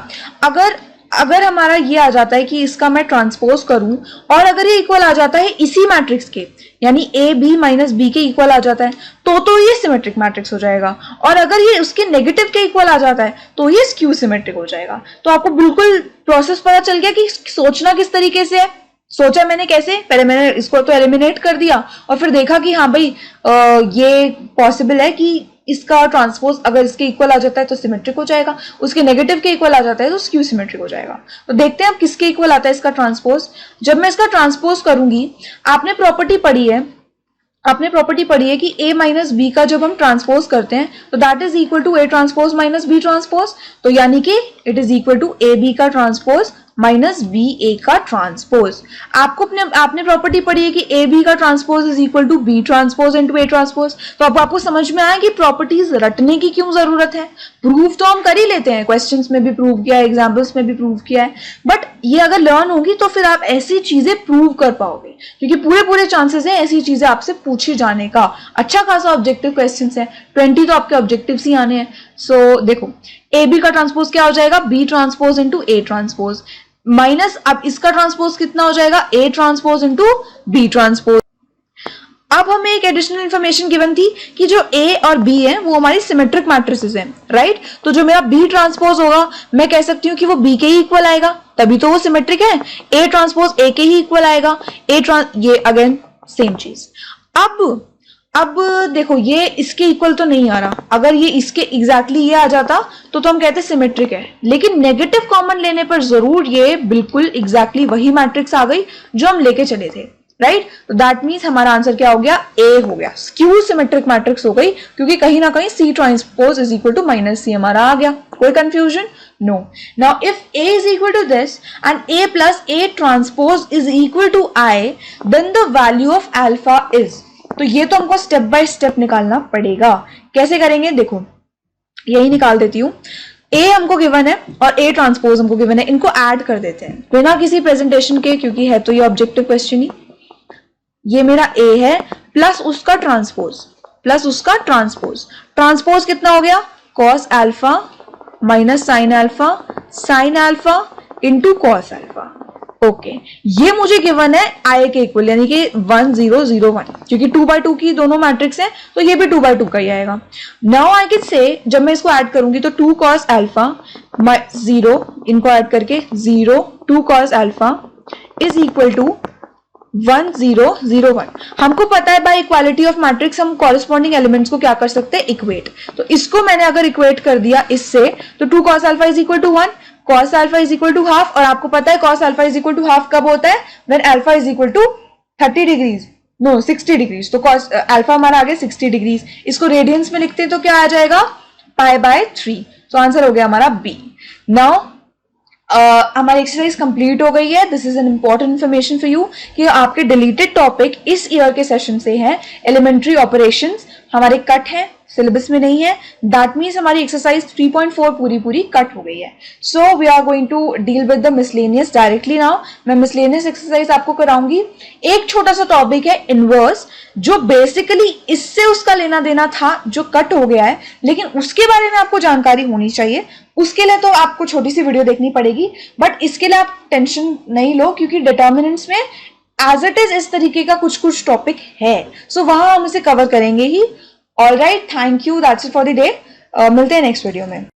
अगर हमारा ये आ जाता है कि इसका मैं ट्रांसपोज करूं और अगर ये इक्वल आ जाता है इसी मैट्रिक्स के, यानी AB माइनस B के इक्वल आ जाता है तो ये सिमेट्रिक मैट्रिक्स हो जाएगा, और अगर ये उसके नेगेटिव के इक्वल आ जाता है तो ये स्क्यू सिमेट्रिक हो जाएगा। तो आपको बिल्कुल प्रोसेस पता चल गया कि सोचना किस तरीके से है। सोचा मैंने कैसे, पहले मैंने इसको तो एलिमिनेट कर दिया और फिर देखा कि हाँ भाई ये पॉसिबल है कि इसका ट्रांसपोज अगर इसके इक्वल आ जाता है तो सिमेट्रिक हो जाएगा, उसके नेगेटिव के इक्वल आ जाता है तो स्क्यू सिमेट्रिक हो जाएगा। तो देखते हैं अब किसके इक्वल आता है इसका ट्रांसपोज। जब मैं इसका ट्रांसपोज करूंगी, आपने प्रॉपर्टी पढ़ी है कि A माइनस B का जब हम ट्रांसपोज करते हैं तो that is equal to A transpose minus B transpose, तो यानी कि it is equal to AB का ट्रांसपोज माइनस बी ए का ट्रांसपोज। आपने प्रॉपर्टी पढ़ी है कि ए बी का transpose is equal to B transpose into A transpose. तो अब आपको समझ में आया कि प्रॉपर्टीज रटने की क्यों जरूरत है। प्रूव तो हम कर ही लेते हैं, क्वेश्चंस में भी प्रूव किया है, एग्जाम्पल्स में भी प्रूव किया है, बट ये अगर लर्न होगी तो फिर आप ऐसी चीजें प्रूव कर पाओगे, क्योंकि पूरे चांसेस है ऐसी चीजें आपसे पूछे जाने का। अच्छा खासा ऑब्जेक्टिव क्वेश्चन है, 20 तो आपके ऑब्जेक्टिव ही आने हैं। सो देखो ए बी का ट्रांसपोज क्या हो जाएगा, B transpose into A transpose, minus अब इसका ट्रांसपोज कितना हो जाएगा, A transpose into B transpose. अब हमें एक एडिशनल इंफॉर्मेशन गिवन थी कि जो ए और बी है वो हमारी सिमेट्रिक मैट्रिसेस हैं, राइट। तो जो मेरा बी ट्रांसपोज होगा मैं कह सकती हूँ कि वो बी के ही इक्वल आएगा, तभी तो वो सिमेट्रिक है। ए ट्रांसपोज ए के ही इक्वल आएगा, ये अगेन सेम चीज। अब देखो ये इसके इक्वल तो नहीं आ रहा, अगर ये इसके एग्जैक्टली ये आ जाता तो हम कहते सिमेट्रिक है, लेकिन नेगेटिव कॉमन लेने पर जरूर ये बिल्कुल एग्जैक्टली वही मैट्रिक्स आ गई जो हम लेके चले थे, राइट। तो दैट मीन्स हमारा आंसर क्या हो गया, ए हो गया, स्क्यू सिमेट्रिक मैट्रिक्स हो गई, क्योंकि कहीं ना कहीं C transpose is equal to minus C हमारा आ गया। कोई confusion? No. Now if A is equal to this and A plus A transpose is equal to I, then the value of alpha is. तो ये तो हमको स्टेप बाय स्टेप निकालना पड़ेगा। कैसे करेंगे, देखो यही निकाल देती हूं। ए हमको गिवन है और ए ट्रांसपोज हमको गिवन है, इनको ऐड कर देते हैं बिना किसी प्रेजेंटेशन के, क्योंकि है तो ये ऑब्जेक्टिव क्वेश्चन ही। ये मेरा ए है प्लस उसका ट्रांसपोज, ट्रांसपोज कितना हो गया, cos alpha minus sine alpha into cos alpha. Okay, ये मुझे गिवन है आई के इक्वल, यानी कि 1 0 0 1, क्योंकि 2/2 की दोनों मैट्रिक्स हैं तो ये भी 2/2 का ही आएगा। नाउ आई कैन से, जब मैं इसको ऐड करूंगी तो 2 cos अल्फा 0, इनको ऐड करके 0 2 cos alpha is equal to 1 0 0 1। हमको पता है बाय इक्वालिटी ऑफ मैट्रिक्स हम कॉरेस्पॉन्डिंग एलिमेंट्स को क्या कर सकते हैं, इक्वेट। तो इसको मैंने अगर इक्वेट कर दिया इससे, तो 2 cos alpha is equal to 1, cos alpha is equal to half, और आपको पता है cos alpha is equal to half कब होता है, when alpha is equal to 30 degrees, no 60 degrees. तो cos अल्फा हमारा आ गया 60 डिग्रीज। इसको रेडियंस में लिखते हैं तो क्या आ जाएगा, π/3। तो आंसर हो गया हमारा बी। नाउ हमारी एक्सरसाइज कंप्लीट हो गई है। This is an important information for you कि आपके डिलीटेड टॉपिक इस ईयर के सेशन से हैं, एलिमेंट्री ऑपरेशंस हमारे कट हैं, सिलेबस में नहीं है। दैट मीन्स हमारी एक्सरसाइज 3.4 पूरी कट हो गई है। So we are going to deal with the miscellaneous directly now. मैं मिसलेनियस एक्सरसाइज आपको कराऊंगी। एक छोटा सा टॉपिक है इनवर्स, जो बेसिकली इससे उसका लेना देना था जो कट हो गया है, लेकिन उसके बारे में आपको जानकारी होनी चाहिए। उसके लिए तो आपको छोटी सी वीडियो देखनी पड़ेगी, बट इसके लिए आप टेंशन नहीं लो, क्योंकि डिटर्मिनेंट्स में एज इट इज इस तरीके का कुछ टॉपिक है। सो वहां हम इसे कवर करेंगे ही। All right, thank you, that's it for the day. मिलते हैं नेक्स्ट वीडियो में।